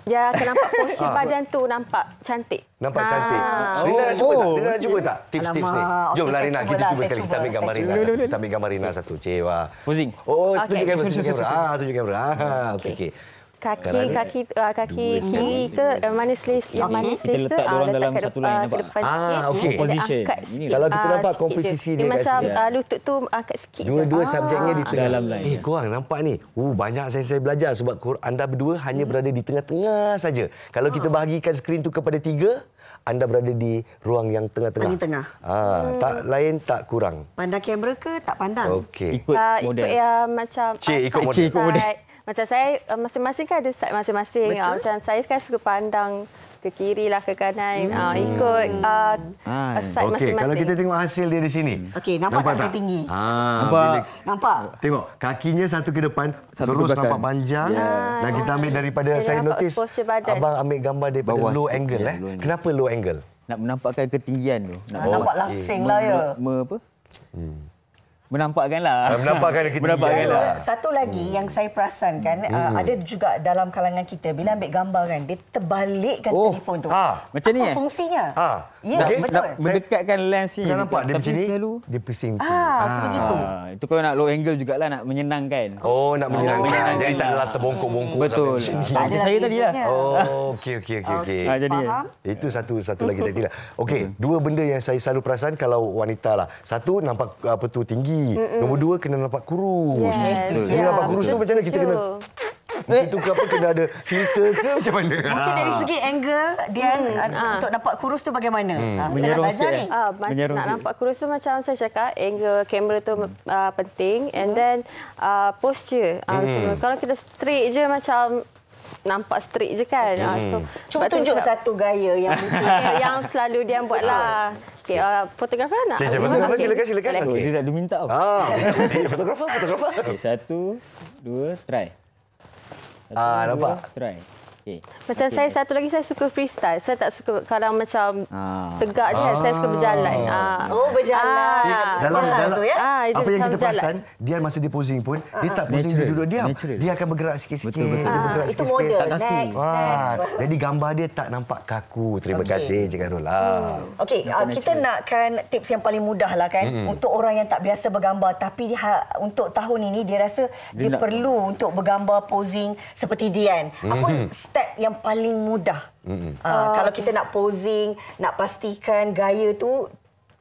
Dia akan nampak postur badan tu nampak cantik. Nampak cantik. Rina nak cuba tak? Rina nak cuba tak? Tips-tips ni. Alamak. Jomlah Okey, Rina, saya kita cubalah, cuba saya sekali. Kita ambil cuba, gambar saya Rina cuba. satu. Kita ambil gambar Rina satu. Cewa. Posing. Oh, Okey. tunjuk kamera, tunjuk kamera. Tunjuk kamera. Okey. Kaki kiri ke mana selis yang mana Kita selis tu letak diorang dalam ke satu line, nampak? ke depan sikit. okey. Position. Angkat Ini sikit, kalau kita nampak sikit komposisi je. dia kat macam sini. lutut tu angkat sikit je. Dua-dua subjeknya di tengah. Dalam line. Korang nampak ni. Banyak saya belajar sebab anda berdua hanya berada di tengah-tengah saja. Kalau kita bahagikan skrin tu kepada 3, anda berada di ruang yang tengah-tengah. Paling tengah. Tak lain, tak kurang. Pandang kamera ke tak pandang? Okey. Ikut Ikut model. yang macam Ikut model. ikut model. Macam saya masing-masing kan ada side masing-masing. Macam saya kan suka pandang ke kiri lah ke kanan. Ikut side Okey, masing-masing. kalau kita tengok hasil dia di sini. Okey, nampak tak saya tinggi? Nampak? Tengok, kakinya satu ke depan, Satu terus ke belakang. nampak panjang. Dan kita ambil daripada, Dia saya nampak notice, postur badan. abang ambil gambar daripada Bawah low sikit. angle. Ya, low angle. Kenapa low angle? Nak menampakkan ketinggian tu. Nampak langsing lah ya. Apa? Menampakkan lah. Menampakkan ketinggian. Menampakkan lah. Satu lagi yang saya perasan kan, ada juga dalam kalangan kita, bila ambil gambar kan, dia terbalikkan telefon tu. Macam ni Apa fungsinya? Ya, Nak betul. mendekatkan lens ni. Kita nampak dia Tapi macam ni, selalu dia pusing. Sebegitu. Itu kalau nak low angle jugalah, nak menyenangkan. Nak menyenangkan. Jadi tak adalah terbongkok-bongkok. Betul. sampai Macam saya tadi lah. Okey. Jadi Itu satu lagi taktik lah. Okey, dua benda yang saya selalu perasan kalau wanita lah. Satu, nampak apa tu tinggi. Nombor 2, kena nampak kurus. Jadi nampak kurus tu macam mana kita kena... Itu ke apa, kena ada filter ke macam mana? Mungkin dari segi angle dia untuk nampak kurus tu bagaimana? Saya nak belajar ni. Nak nampak kurus tu macam saya cakap, angle kamera tu penting, and then posture. Kalau kita straight je macam nampak straight je kan. Cuba tunjuk satu gaya yang yang selalu dia buat lah. Okey, fotografer nak? Fotografer silakan. Dia dah diminta tau. Fotografer. Okey, 1, 2, try. Nampak? Try. Okay. Macam saya satu lagi, saya suka freestyle. Saya tak suka kadang macam tegak je. Saya suka berjalan. Berjalan. Dalam apa yang kita berjalan. perasan, dia masa dia posing pun, dia tak posing dia duduk diam. Dia akan bergerak sikit-sikit. Dia bergerak Itu sikit-sikit. model. Tak kaku. Next. Jadi gambar dia tak nampak kaku. Terima kasih Cik Karul. Okey, kita nakkan tips yang paling mudah lah kan. Untuk orang yang tak biasa bergambar, tapi untuk tahun ini dia rasa dia perlu untuk bergambar posing seperti Dian. Apa step yang paling mudah? Kalau kita nak posing, nak pastikan gaya tu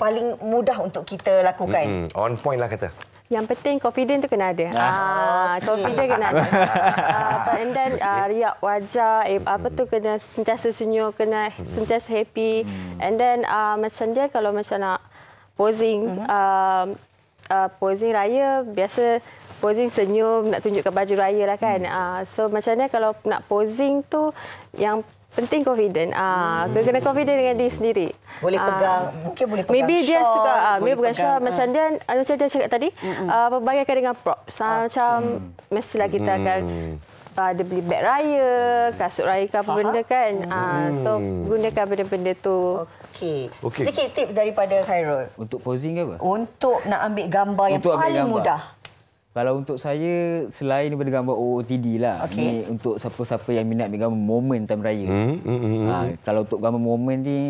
paling mudah untuk kita lakukan. On point lah kata. Yang penting confident tu kena ada. Confident kena ada. And then riak wajah, apa tu kena sentiasa senyum, kena sentiasa happy. And then macam dia kalau macam nak posing, posing raya biasa posing senyum, nak tunjukkan baju raya lah kan. So macam ni kalau nak posing tu yang penting confident. Kena confident dengan diri sendiri. Boleh pegang, mungkin boleh pegang maybe dia shawl, suka, boleh maybe bukan pegang, shawl. Macam dia cakap tadi, perbagaikan dengan props. Macam mestilah kita akan ada beli beg raya, kasut raya ke apa benda kan. So gunakan benda-benda tu. Okey. Sedikit tips daripada Khairul. Untuk posing ke apa? Untuk nak ambil gambar yang paling mudah. Kalau untuk saya, selain daripada gambar OOTD lah. Ni untuk siapa-siapa yang minat ambil gambar momen time raya. Kalau untuk gambar momen ni,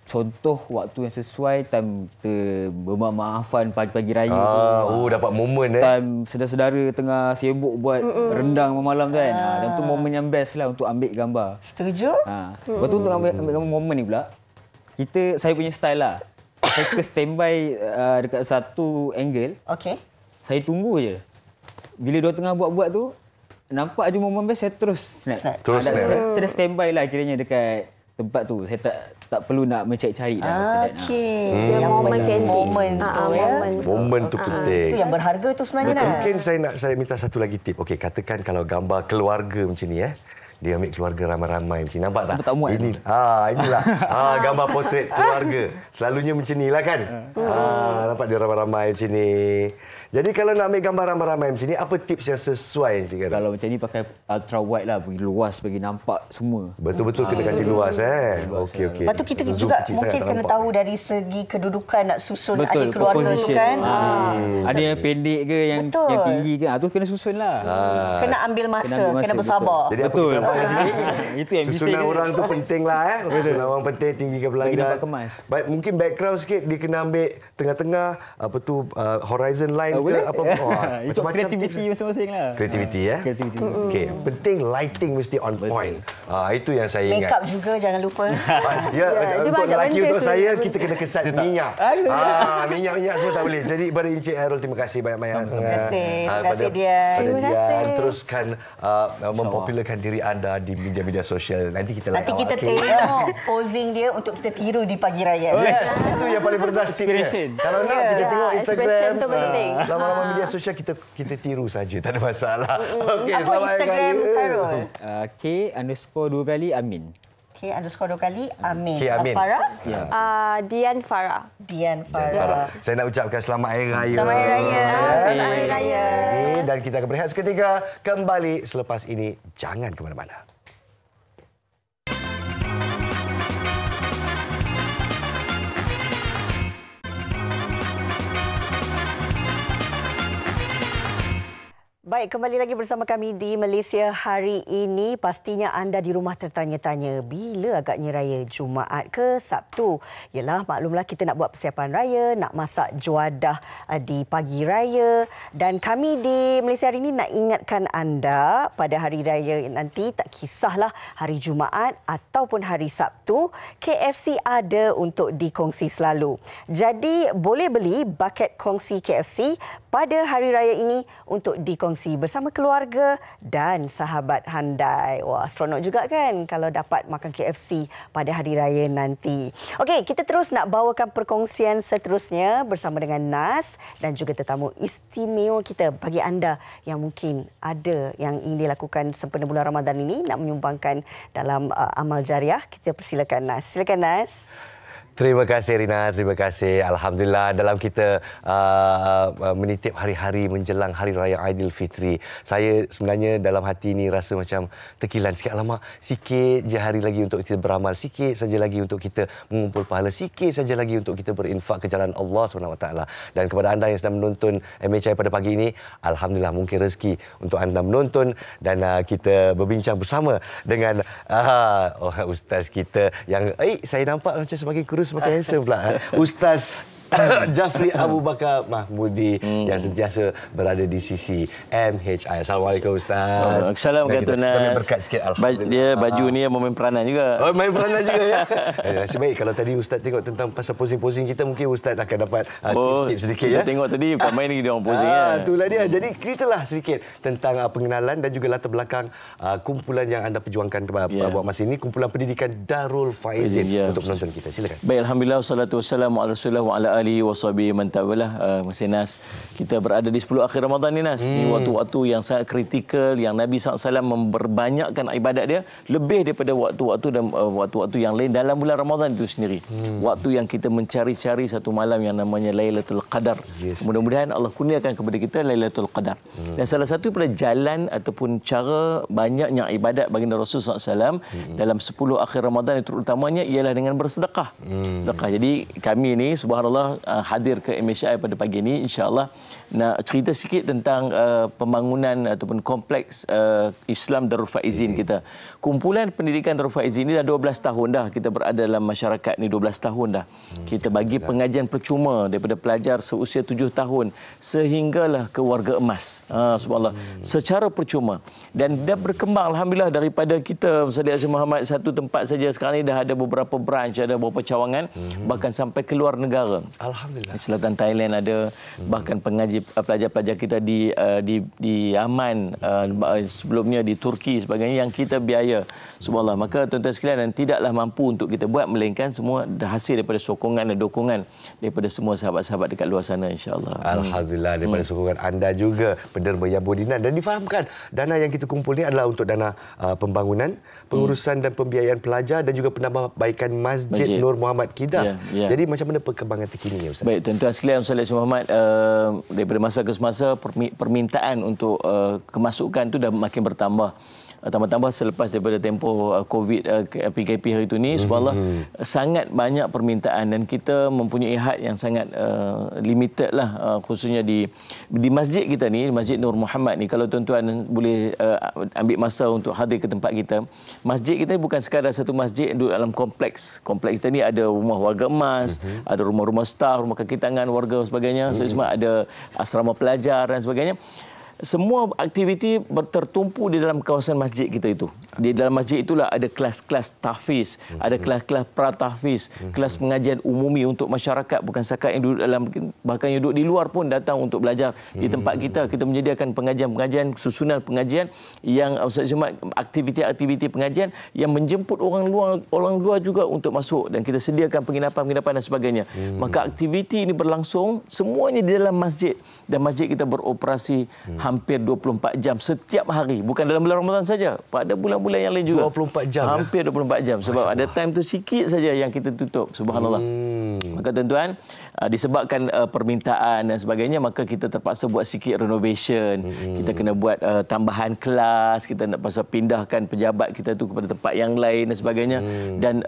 contoh waktu yang sesuai, time kita bermaaf-maafan pagi-pagi raya. Dapat momen time saudara-saudara tengah sibuk buat rendang malam tu kan. Dan tu momen yang best lah untuk ambil gambar. Setuju? Lepas tu untuk ambil gambar momen ni pula, saya punya style lah. Saya suka standby dekat satu angle. Saya tunggu je. Bila dia tengah buat-buat tu, nampak je momen best, saya terus snap. Saya dah standby lah kiranya dekat tempat tu. Saya tak perlu nak mencari-cari dah. Yang momen tu ya. Momen tu penting. Itu yang berharga tu sebenarnya. Mungkin saya minta satu lagi tip. Okey, katakan kalau gambar keluarga macam ni dia ambil keluarga ramai-ramai macam ni. Nampak tak? Tak muat. Inilah. Gambar potret keluarga. Selalunya macam nilah kan. Nampak dia ramai-ramai macam ni. Jadi kalau nak ambil gambar ramai-ramai macam ni, apa tips yang sesuai Encik Khairul? Kalau macam ni pakai ultra wide lah, bagi luas, bagi nampak semua. Betul-betul kena kasih luas Okey. Lepas tu kita juga mungkin kena tahu dari segi kedudukan nak susun adik keluarga tu kan. Ada yang pendek ke, yang tinggi ke, tu kena susun lah. Kena ambil masa, kena bersabar. Jadi betul. Itu yang susunan orang tu penting lah Susunan orang penting, tinggi ke belakang. Bagi nampak kemas. Mungkin background sikit dia kena ambil tengah-tengah, horizon line ke apa. Itu kreativiti masing-masing lah. Kreativiti Okey, penting lighting mesti on point. Itu yang saya ingat. Makeup juga jangan lupa. Untuk lelaki, untuk saya kita kena kesan minyak. Minyak semua tak boleh. Jadi kepada Encik Khairul, terima kasih banyak-banyak. Terima kasih Dian. Teruskan mempopularkan diri anda di media-media sosial. Nanti kita tengok posing dia untuk kita tiru di pagi raya. Itu yang paling penting. Inspiration. Kalau nak kita tengok Instagram, lama-lama media sosial kita tiru saja, tak ada masalah. Okey, apa Instagram Khairul? K_2 kali Amin. K_2 kali Amin. Amin. Farah? Dian Farah. Dian Farah. Saya nak ucapkan selamat Hari Raya. Selamat Hari Raya. Selamat Hari Raya. Dan kita akan berehat seketika, kembali selepas ini. Jangan ke mana-mana. Baik, kembali lagi bersama kami di Malaysia hari ini. Pastinya anda di rumah tertanya-tanya, bila agaknya raya, Jumaat ke Sabtu? Yalah, maklumlah kita nak buat persiapan raya, nak masak juadah di pagi raya. Dan kami di Malaysia hari ini nak ingatkan anda pada hari raya nanti, tak kisahlah hari Jumaat ataupun hari Sabtu, KFC ada untuk dikongsi selalu. Jadi, boleh beli buket kongsi KFC pada hari raya ini untuk dikongsi bersama keluarga dan sahabat handai. Wah, seronok juga kan kalau dapat makan KFC pada hari raya nanti. Okey, kita terus nak bawakan perkongsian seterusnya bersama dengan Nas dan juga tetamu istimewa kita bagi anda yang mungkin ada yang ingin dilakukan sempena bulan Ramadan ini, nak menyumbangkan dalam amal jariah. Kita persilakan Nas. Silakan Nas. Terima kasih Rina, terima kasih. Alhamdulillah dalam kita menitip hari-hari menjelang Hari Raya Aidilfitri, saya sebenarnya dalam hati ini rasa macam terkilan sikit. Alamak, sikit je hari lagi untuk kita beramal, sikit saja lagi untuk kita mengumpul pahala, sikit saja lagi untuk kita berinfak ke jalan Allah SWT. Dan kepada anda yang sedang menonton MHI pada pagi ini, Alhamdulillah mungkin rezeki untuk anda menonton dan kita berbincang bersama dengan ustaz kita yang saya nampak macam semakin kurus semakin handsome pula. Ustaz Jafri Abu Bakar Mahmudi yang sentiasa berada di sisi MHI. Assalamualaikum Ustaz. Assalamualaikum Nas. Kami berkat sikit alhamdulillah. Dia baju ni main peranan juga. Oh, main peranan juga ya. Nasib baik kalau tadi Ustaz tengok tentang pasal posing-posing kita, mungkin Ustaz akan dapat tips-tips sedikit ya. Tengok tadi bukan main lagi dia orang posing ya. Itulah dia. Jadi ceritalah sedikit tentang pengenalan dan juga latar belakang kumpulan yang anda perjuangkan buat masa ini, kumpulan pendidikan Darul Faizin untuk penonton kita. Silakan. Baik, alhamdulillah wassalatu wassalamu ala Rasulillah wa ala alihi washabihi man tawalah. Masih Nas, kita berada di 10 akhir Ramadan ni Nas. Ini waktu-waktu yang sangat kritikal yang Nabi SAW memperbanyakkan ibadat dia lebih daripada waktu-waktu dan waktu-waktu yang lain dalam bulan Ramadan itu sendiri. Waktu yang kita mencari-cari satu malam yang namanya Lailatul Qadar. Mudah-mudahan Allah kurniakan kepada kita Lailatul Qadar. Dan salah satu pada jalan ataupun cara banyaknya ibadat baginda Rasul SAW dalam 10 akhir Ramadan itu terutamanya ialah dengan bersedekah. Sedekah. Jadi kami ni subhanallah insya-Allah hadir ke MHI pada pagi ini, insya-Allah nak cerita sikit tentang pembangunan ataupun kompleks Islam Darul Faizin kita. Kumpulan pendidikan Darul Faizin ini dah 12 tahun dah kita berada dalam masyarakat ni, 12 tahun dah. Kita bagi pengajian percuma daripada pelajar seusia 7 tahun sehinggalah ke warga emas. Subhanallah. Secara percuma, dan dah berkembang alhamdulillah daripada kita Ustaz Muhammad satu tempat saja, sekarang ni dah ada beberapa branch, ada beberapa cawangan, bahkan sampai ke luar negara. Alhamdulillah. Di selatan Thailand ada, bahkan pelajar-pelajar kita di Yaman, sebelumnya di Turki sebagainya yang kita biaya. Subhanallah. Maka tuan-tuan sekalian, dan tidaklah mampu untuk kita buat melainkan semua hasil daripada sokongan dan dukungan daripada semua sahabat-sahabat dekat luar sana, insya-Allah. Alhamdulillah, daripada sokongan anda juga Penderma Yabudinan, dan difahamkan dana yang kita kumpul ni adalah untuk dana pembangunan, pengurusan dan pembiayaan pelajar dan juga penambahbaikan Masjid Nur Muhammad Kedah. Jadi macam mana perkembangan terkini, Ustaz? Baik, tuan-tuan sekalian, Ustaz Muhammad, daripada masa ke semasa permintaan untuk kemasukan tu dah makin bertambah. Tambah-tambah selepas daripada tempoh COVID PKP hari itu ni, subhanallah, sangat banyak permintaan dan kita mempunyai had yang sangat limited lah, khususnya di masjid kita ni, Masjid Nur Muhammad ni. Kalau tuan-tuan boleh ambil masa untuk hadir ke tempat kita, masjid kita ni bukan sekadar satu masjid yang duduk dalam kompleks. Kompleks kita ni ada rumah warga emas, ada rumah-rumah staf, rumah kaki tangan warga dan sebagainya. So, ada asrama pelajar dan sebagainya. Semua aktiviti tertumpu di dalam kawasan masjid kita itu. Di dalam masjid itulah ada kelas-kelas tahfiz, ada kelas-kelas pra-tahfiz, kelas pengajian umumi untuk masyarakat, bukan setakat yang duduk dalam, bahkan yang duduk di luar pun datang untuk belajar di tempat kita. Kita menyediakan pengajian-pengajian, susunan pengajian yang aktiviti-aktiviti pengajian yang menjemput orang luar juga untuk masuk, dan kita sediakan penginapan dan sebagainya. Maka aktiviti ini berlangsung semuanya di dalam masjid, dan masjid kita beroperasi hampir 24 jam setiap hari. Bukan dalam bulan Ramadan saja, pada bulan-bulan yang lain juga. 24 jam. Hampir 24 jam. Sebab ada time tu sikit saja yang kita tutup. Subhanallah. Maka tuan-tuan, disebabkan permintaan dan sebagainya, maka kita terpaksa buat sikit renovation. Kita kena buat tambahan kelas, kita nak pasal pindahkan pejabat kita tu kepada tempat yang lain dan sebagainya. Dan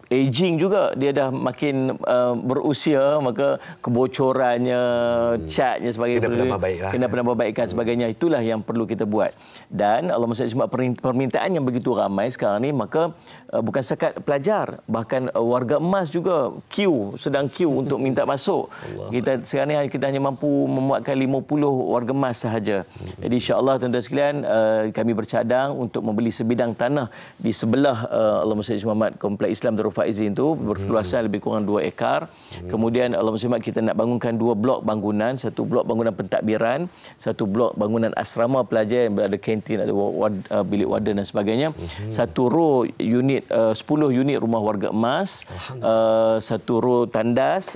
aging juga, dia dah makin berusia, maka kebocorannya, catnya sebagainya kena penambahbaikan sebagainya. Itulah yang perlu kita buat. Dan Allah SWT, permintaan yang begitu ramai sekarang ni, maka bukan setakat pelajar, bahkan warga emas juga sedang queue untuk minta masuk. Kita sekarang ni kita hanya mampu memuatkan 50 warga emas sahaja. Jadi insya-Allah tuan-tuan sekalian, kami bercadang untuk membeli sebidang tanah di sebelah Allah SWT Kompleks Islam Darul Faizin tu, berluasan lebih kurang 2 ekar. Kemudian Allah SWT, kita nak bangunkan 2 blok bangunan, satu blok bangunan pentadbiran, satu blok bangunan asrama pelajar yang berada kantin, ada bilik warden dan sebagainya. Satu row unit 10 unit rumah warga emas, satu row tandas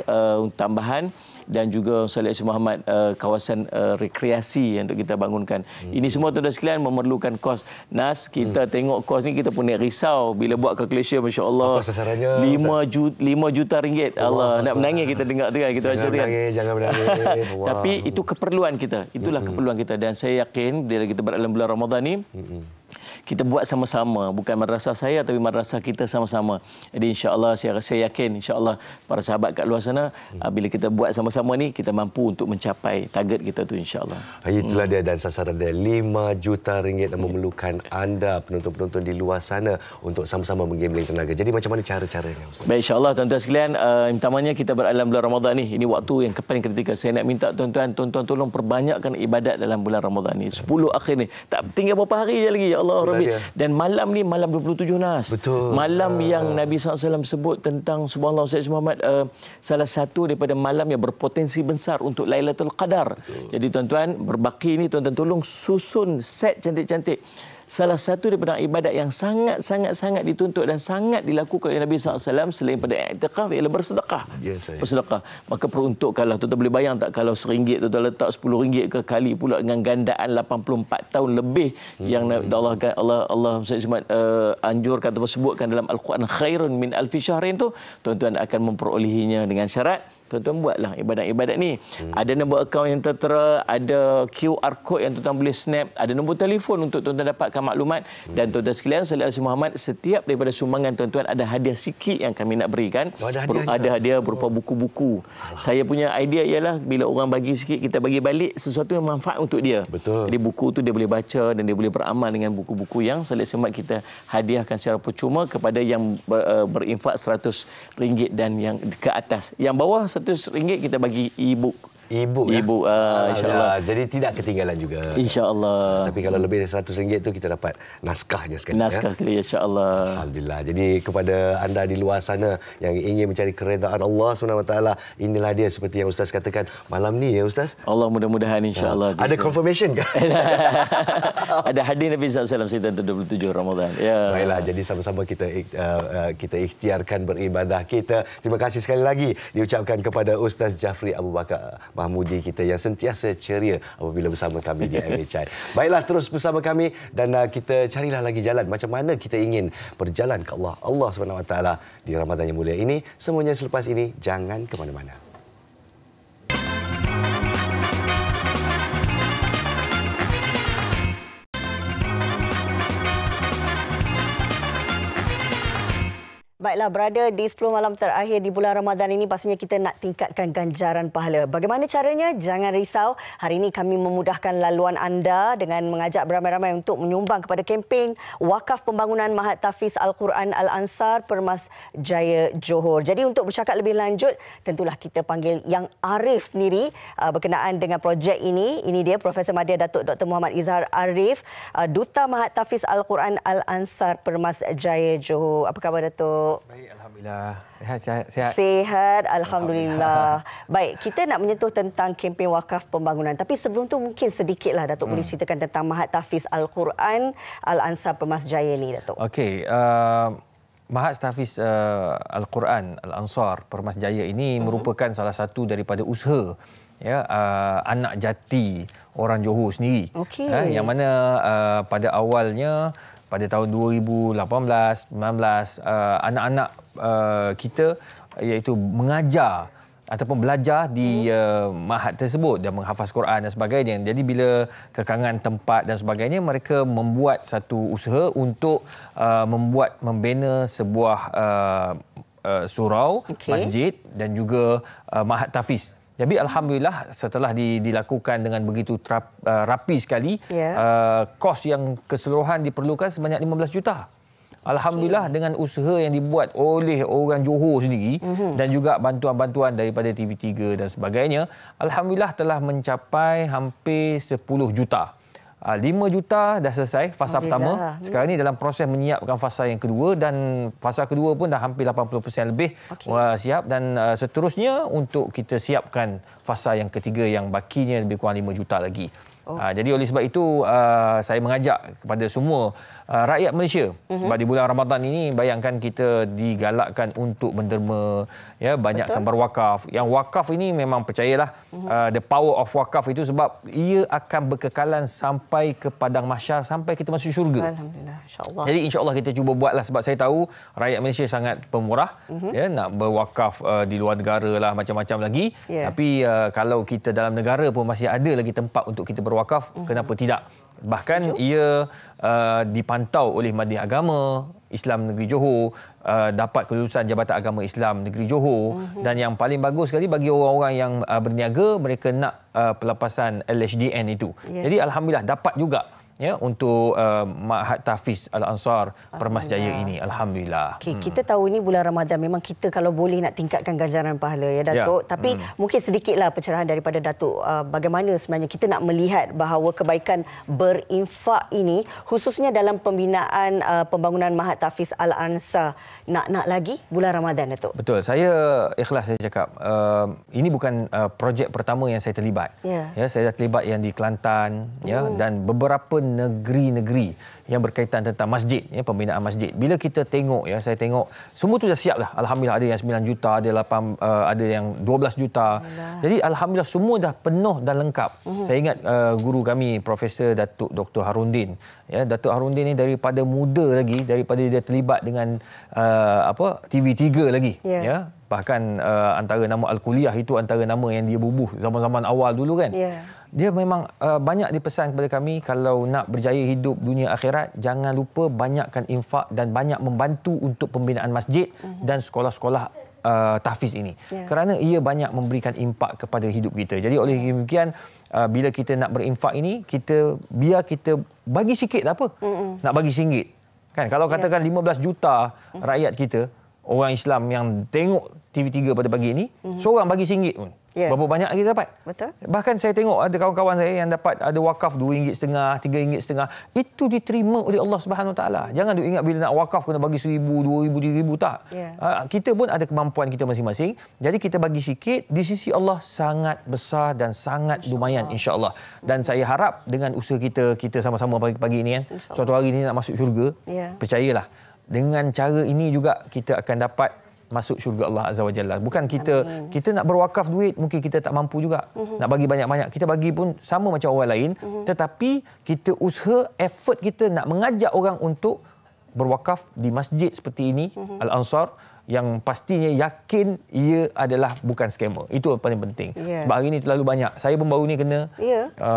tambahan, dan juga Ustaz Muhammad kawasan rekreasi yang untuk kita bangunkan. Ini semua tuan-tuan sekalian memerlukan kos. Nas, kita tengok kos ni, kita pun risau bila buat calculation, masya-Allah. Apa sasarannya? 5 juta ringgit. Allah, nak menangis kita dengar tu kan, kita baca tu kan. Jangan menangis. Tapi itu keperluan kita. Itulah keperluan kita, dan saya yakin bila kita berada dalam bulan Ramadan ni, kita buat sama-sama, bukan madrasah saya tapi madrasah kita sama-sama. Jadi insya-Allah saya yakin insya-Allah para sahabat kat luar sana, bila kita buat sama-sama ni, kita mampu untuk mencapai target kita tu insya-Allah. Itulah dia, dan sasaran dia 5 juta ringgit, dan memerlukan anda penonton-penonton di luar sana untuk sama-sama menggambling tenaga. Jadi macam mana cara-caranya, Ustaz? Baik, insya-Allah tuan-tuan sekalian, utamanya kita berada dalam bulan Ramadan ni, ini waktu yang paling kritikal. Saya nak minta tuan-tuan tolong perbanyakkan ibadat dalam bulan Ramadan ni. 10 akhir ni, tak tinggal berapa hari je lagi, ya Allah. Dan malam ni malam 27 Nas. Betul. Malam yang Nabi SAW sebut tentang, subhanallah Ustaz Muhammad, salah satu daripada malam yang berpotensi besar untuk Lailatul Qadar. Betul. Jadi tuan-tuan, berbaki ni tuan-tuan tolong susun set cantik-cantik. Salah satu daripada ibadat yang sangat dituntut dan sangat dilakukan oleh Nabi SAW selain pada i'tikaf ialah bersedekah. Bersedekah. Maka peruntukkanlah, tuan-tuan boleh bayang tak kalau RM1 tuan-tuan letak RM10 ke, kali pula dengan gandaan 84 tahun lebih yang Allah anjurkan atau sebutkan dalam Al-Quran, khairun min alfi syahrin tu, tuan-tuan akan memperolehinya dengan syarat tuan-tuan buatlah ibadat-ibadat ni. Ada nombor akaun yang tertera, ada QR code yang tuan-tuan boleh snap, ada nombor telefon untuk tuan-tuan dapatkan maklumat. Dan tuan-tuan sekalian, sallallahu alaihi Muhammad, setiap daripada sumbangan tuan-tuan ada hadiah sikit yang kami nak berikan. Ada hadiah berupa buku-buku. Saya punya idea ialah bila orang bagi sikit, kita bagi balik sesuatu yang manfaat untuk dia. Betul. Jadi buku tu dia boleh baca dan dia boleh beramal dengan buku-buku yang sallallahu alaihi Muhammad kita hadiahkan secara percuma kepada yang berinfak RM100 dan yang ke atas. Yang bawah RM100 kita bagi e-book. E-book insya-Allah. Jadi tidak ketinggalan juga. Insya-Allah. Tapi kalau lebih dari RM100 tu kita dapat naskahnya sekali. Naskah sekali insya-Allah. Alhamdulillah. Jadi kepada anda di luar sana yang ingin mencari keredaan Allah SWT, inilah dia seperti yang Ustaz katakan malam ni ya Ustaz. Allah mudah-mudahan insya-Allah. Ada confirmation ke? Ada hadis Nabi SAW sekitar 27 Ramadan. Ya. Baiklah, jadi sama-sama kita ikhtiarkan beribadah kita. Terima kasih sekali lagi diucapkan kepada Ustaz Jafri Abu Bakar Mahmudi kita yang sentiasa ceria apabila bersama kami di MHI. Baiklah, terus bersama kami dan kita carilah lagi jalan macam mana kita ingin berjalan ke Allah SWT di Ramadan yang mulia ini. Semuanya selepas ini, jangan ke mana-mana. Baiklah, berada di 10 malam terakhir di bulan Ramadan ini, pastinya kita nak tingkatkan ganjaran pahala. Bagaimana caranya? Jangan risau. Hari ini kami memudahkan laluan anda dengan mengajak beramai-ramai untuk menyumbang kepada kempen Wakaf Pembangunan Mahat Tahfiz Al-Quran Al-Ansar Permas Jaya Johor. Jadi untuk bercakap lebih lanjut, tentulah kita panggil Yang Arif sendiri berkenaan dengan projek ini. Ini dia Profesor Madya Datuk Dr. Muhammad Izhar Arif, Duta Mahat Tahfiz Al-Quran Al-Ansar Permas Jaya Johor. Apa khabar Datuk? Baik, alhamdulillah. Sihat. Sihat, alhamdulillah. Baik, kita nak menyentuh tentang kempen wakaf pembangunan. Tapi sebelum tu mungkin sedikitlah Datuk boleh ceritakan tentang Mahat Tahfiz Al-Quran Al-Ansar Permas Jaya ni, Datuk. Okey, Mahat Tahfiz Al-Quran Al-Ansar Permas Jaya ini merupakan salah satu daripada usaha anak jati orang Johor sendiri. Yang mana pada awalnya pada tahun 2018, 19 anak-anak kita iaitu mengajar ataupun belajar di mahat tersebut dan menghafaz Quran dan sebagainya. Jadi bila kekangan tempat dan sebagainya, mereka membuat satu usaha untuk membina sebuah surau, masjid dan juga mahat tahfiz. Jadi alhamdulillah setelah dilakukan dengan begitu rapi sekali, kos yang keseluruhan diperlukan sebanyak 15 juta. Alhamdulillah dengan usaha yang dibuat oleh orang Johor sendiri dan juga bantuan-bantuan daripada TV3 dan sebagainya, alhamdulillah telah mencapai hampir 10 juta. 5 juta dah selesai fasa pertama. Sekarang ni dalam proses menyiapkan fasa yang kedua dan fasa kedua pun dah hampir 80% lebih siap dan seterusnya untuk kita siapkan fasa yang ketiga yang bakinya lebih kurang 5 juta lagi. Jadi oleh sebab itu saya mengajak kepada semua rakyat Malaysia sebab di bulan Ramadan ini bayangkan kita digalakkan untuk menderma, banyakkan berwakaf. Yang wakaf ini memang percayalah the power of wakaf itu sebab ia akan berkekalan sampai ke padang mahsyar, sampai kita masuk syurga. Alhamdulillah, insya-Allah. Jadi insya-Allah kita cuba buatlah sebab saya tahu rakyat Malaysia sangat pemurah, nak berwakaf di luar negara lah macam-macam lagi. Tapi kalau kita dalam negara pun masih ada lagi tempat untuk kita berwakaf, kenapa tidak? Bahkan ia dipantau oleh Majlis Agama Islam Negeri Johor, dapat kelulusan Jabatan Agama Islam Negeri Johor dan yang paling bagus sekali bagi orang-orang yang berniaga, mereka nak pelepasan LHDN itu. Jadi alhamdulillah dapat juga untuk Mahat Tahfiz Al-Ansar Permas Jaya ini, alhamdulillah. Kita tahu ini bulan Ramadan, memang kita kalau boleh nak tingkatkan ganjaran pahala ya Datuk. Tapi mungkin sedikitlah pencerahan daripada Datuk, bagaimana sebenarnya kita nak melihat bahawa kebaikan berinfak ini khususnya dalam pembinaan pembangunan Mahat Tahfiz Al-Ansar nak lagi bulan Ramadan, Datuk. Betul, saya ikhlas saya cakap ini bukan projek pertama yang saya terlibat. Saya dah terlibat yang di Kelantan dan beberapa negeri-negeri yang berkaitan tentang masjid, pembinaan masjid. Bila kita tengok, saya tengok semua tu dah siap lah. Alhamdulillah, ada yang 9 juta, ada yang 12 juta. Jadi alhamdulillah semua dah penuh dan lengkap. Saya ingat guru kami Profesor Datuk Dr. Harundin. Datuk Harundin ni daripada muda lagi, daripada dia terlibat dengan TV3 lagi. Bahkan antara nama Al-Kuliah itu antara nama yang dia bubuh zaman-zaman awal dulu kan. Dia memang banyak dipesan kepada kami, kalau nak berjaya hidup dunia akhirat, jangan lupa banyakkan infak dan banyak membantu untuk pembinaan masjid dan sekolah-sekolah tahfiz ini. Kerana ia banyak memberikan impak kepada hidup kita. Jadi oleh demikian, bila kita nak berinfak ini, biar kita bagi sikit apa. Nak bagi RM1. Kan? Kalau katakan 15 juta rakyat kita, orang Islam yang tengok TV3 pada pagi ini, seorang bagi RM1 pun. Berapa banyak kita dapat? Betul. Bahkan saya tengok ada kawan-kawan saya yang dapat ada wakaf RM2.50, RM3.50. Itu diterima oleh Allah Subhanahu Wa Taala. Jangan duk ingat bila nak wakaf kena bagi RM1,000, RM2,000, RM3,000 tak. Kita pun ada kemampuan kita masing-masing. Jadi kita bagi sikit, di sisi Allah sangat besar dan sangat lumayan insya-Allah. Dan saya harap dengan usaha kita sama-sama pagi-pagi ini kan, suatu hari ini nak masuk syurga. Percayalah, dengan cara ini juga kita akan dapat masuk syurga Allah Azza wa Jalla. Bukan kita nak berwakaf duit, mungkin kita tak mampu juga. Nak bagi banyak-banyak, kita bagi pun sama macam orang lain, tetapi kita usaha, effort kita nak mengajak orang untuk berwakaf di masjid seperti ini, Al-Ansar, yang pastinya yakin ia adalah bukan scammer. Itu yang paling penting. Sebab hari ini terlalu banyak. Saya pun baru ni kena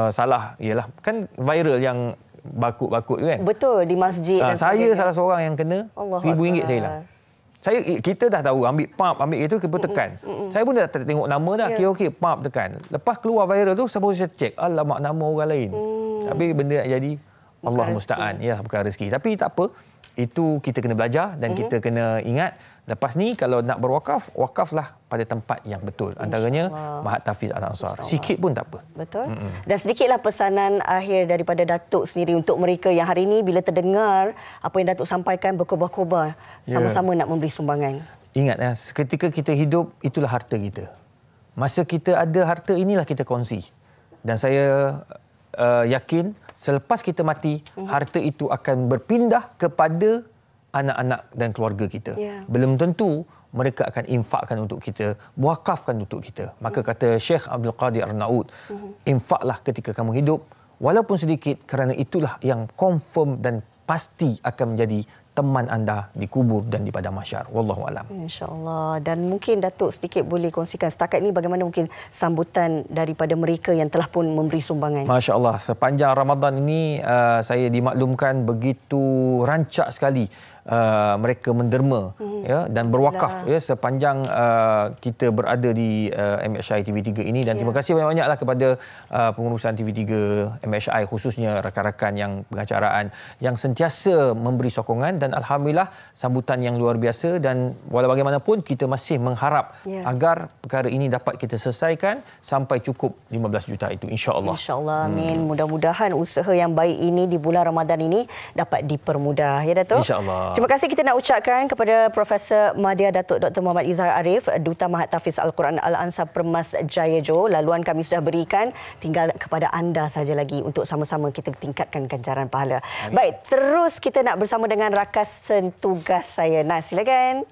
salah, ialah kan viral yang bakut-bakut kan. Betul, di masjid. Saya salah seorang yang kena RM1,000 saya hilang. Kita dah tahu ambil pump, ambil itu kita tekan. Saya pun dah tengok nama dah, okey pump tekan. Lepas keluar viral tu, saya cek, alamak nama orang lain. Tapi benda nak jadi Allah musta'an, ya bukan rezeki. Tapi tak apa, itu kita kena belajar dan kita kena ingat, lepas ni kalau nak berwakaf, wakaflah pada tempat yang betul. Antaranya Mahat Tahfiz Al-Ansar. Sikit pun tak apa. Betul. Dan sedikitlah pesanan akhir daripada Datuk sendiri untuk mereka yang hari ini bila terdengar apa yang Datuk sampaikan, berkobar-kobar sama-sama nak memberi sumbangan. Ingat, ketika kita hidup, itulah harta kita. Masa kita ada harta, inilah kita kongsi. Dan saya yakin selepas kita mati, harta itu akan berpindah kepada anak-anak dan keluarga kita. Belum tentu mereka akan infakkan untuk kita, muakafkan untuk kita. Maka kata Syekh Abdul Qadir Arnaud, infaklah ketika kamu hidup, walaupun sedikit, kerana itulah yang confirm dan pasti akan menjadi teman anda di kubur dan di padang mahsyar. Wallahu alam. Insya-Allah. Dan mungkin Datuk sedikit boleh kongsikan setakat ini bagaimana mungkin sambutan daripada mereka yang telah pun memberi sumbangan. Masya-Allah, sepanjang Ramadan ini saya dimaklumkan begitu rancak sekali mereka menderma dan berwakaf sepanjang kita berada di MHI TV3 ini. Dan terima kasih banyak-banyaklah kepada pengurusan TV3 MHI, khususnya rakan-rakan yang pengacaraan yang sentiasa memberi sokongan. Dan alhamdulillah sambutan yang luar biasa, dan walau bagaimanapun kita masih mengharap agar perkara ini dapat kita selesaikan sampai cukup 15 juta itu, insya-Allah. Insya-Allah, amin. Mudah-mudahan usaha yang baik ini di bulan Ramadan ini dapat dipermudah, ya Datuk. Insya-Allah. Terima kasih kita nak ucapkan kepada Profesor Madya Datuk Dr. Muhammad Izhar Arif, Duta Mahat Tahfiz Al-Quran Al-Ansar Permas Jaya Johor. Laluan kami sudah berikan, tinggal kepada anda saja lagi untuk sama-sama kita tingkatkan ganjaran pahala. Amin. Baik, terus kita nak bersama dengan rakan tugas saya. Nah, silakan.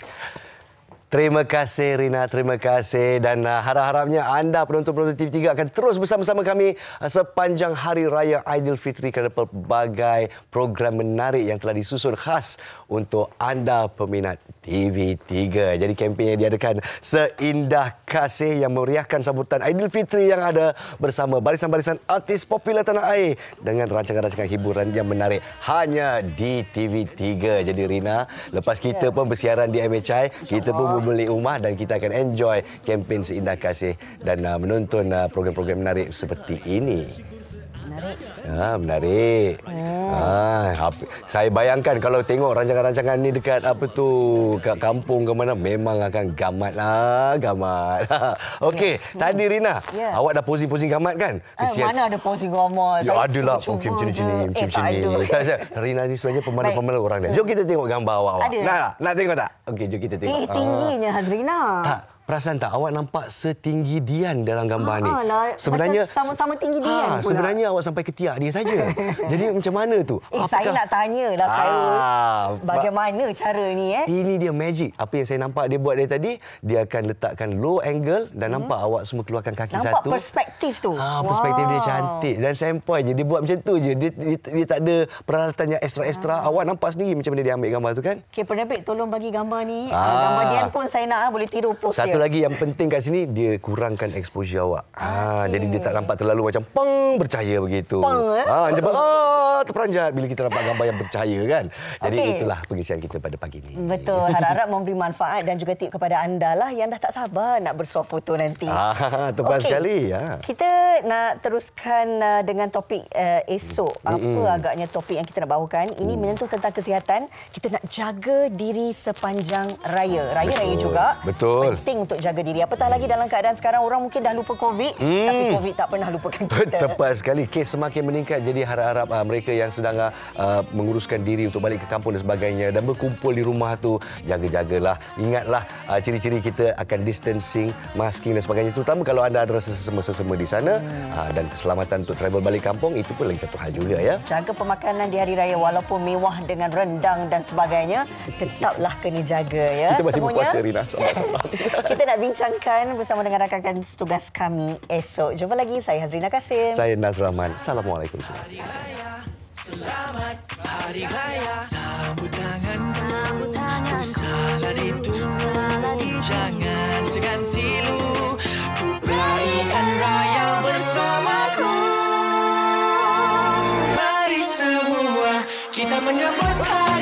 Terima kasih Rina, terima kasih, dan harap-harapnya anda penonton-penonton TV3 akan terus bersama-sama kami sepanjang Hari Raya Aidilfitri kerana pelbagai program menarik yang telah disusun khas untuk anda peminat TV3. Jadi kempen yang diadakan Seindah Kasih yang meriahkan sambutan Aidilfitri yang ada bersama barisan-barisan artis popular tanah air dengan rancangan-rancangan hiburan yang menarik hanya di TV3. Jadi Rina, lepas kita pun bersiaran di MHI, kita pun membeli rumah dan kita akan enjoy kempen Seindah Kasih dan menonton program-program menarik seperti ini. Menarik. Saya bayangkan kalau tengok rancangan-rancangan ni dekat kat kampung ke mana, memang akan gamat lah, gamat. Okey, tadi Rina, awak dah posing-posing gamat kan? Mana ada posing gamat? Ya adalah, mungkin macam ni. Rina ni sebenarnya pemalu-pemalu orang dia. Jom kita tengok gambar awak. Nak tengok tak? Okey, jom kita tengok. Tingginya Hazrina. perasan tak awak nampak setinggi Dian dalam gambar ni? Sebenarnya sama-sama tinggi Dian pula. Sebenarnya awak sampai ketiak dia saja. Jadi macam mana tu? Saya nak tanyalah Khairul. Bagaimana cara ni Ini dia magic. Apa yang saya nampak dia buat dari tadi, dia akan letakkan low angle dan nampak awak semua keluarkan kaki nampak satu. Nampak perspektif tu. Perspektif dia cantik dan sempoi je. Dia buat macam tu je. Dia tak ada peralatan yang ekstra-ekstra. Awak nampak sendiri macam mana dia ambil gambar tu kan? Okey, Penebik tolong bagi gambar ni. Gambar Dian pun saya nak boleh tiru post Satu dia. lagi yang penting kat sini, dia kurangkan exposure awak. Jadi dia tak nampak terlalu macam bercahaya begitu. Terperanjat bila kita nampak gambar yang bercahaya kan. Jadi itulah pengisian kita pada pagi ini. Betul. Harap-harap memberi manfaat dan juga tip kepada anda lah yang dah tak sabar nak bersuah foto nanti. Tepat sekali. Kita nak teruskan dengan topik esok. Apa agaknya topik yang kita nak bawakan. Ini menyentuh tentang kesihatan. Kita nak jaga diri sepanjang raya. Raya juga. Betul. Penting untuk jaga diri. Apatah lagi dalam keadaan sekarang orang mungkin dah lupa COVID. Tapi COVID tak pernah lupakan kita. Tepat sekali. Kes semakin meningkat. Jadi harap-harap mereka yang sedang menguruskan diri untuk balik ke kampung dan sebagainya dan berkumpul di rumah tu, jaga-jagalah. Ingatlah ciri-ciri kita akan distancing, masking dan sebagainya. Terutama kalau anda ada rasa sesama-sesama di sana. Dan keselamatan untuk travel balik kampung, itu pun lagi satu hal juga ya. Jaga pemakanan di hari raya walaupun mewah dengan rendang dan sebagainya, tetaplah kena jaga ya. Kita masih semuanya. berpuasa Rina. Sabar-sabar. Kita nak bincangkan bersama dengan rakan-rakan tugas kami esok. Jumpa lagi. Saya Hazrina Kasim. Saya Naz Rahman. Assalamualaikum. Selamat Hari Raya. Sambut tangan, salah ditunggu, jangan segan silu. Rayakan raya bersamaku. Mari semua kita menyambut hari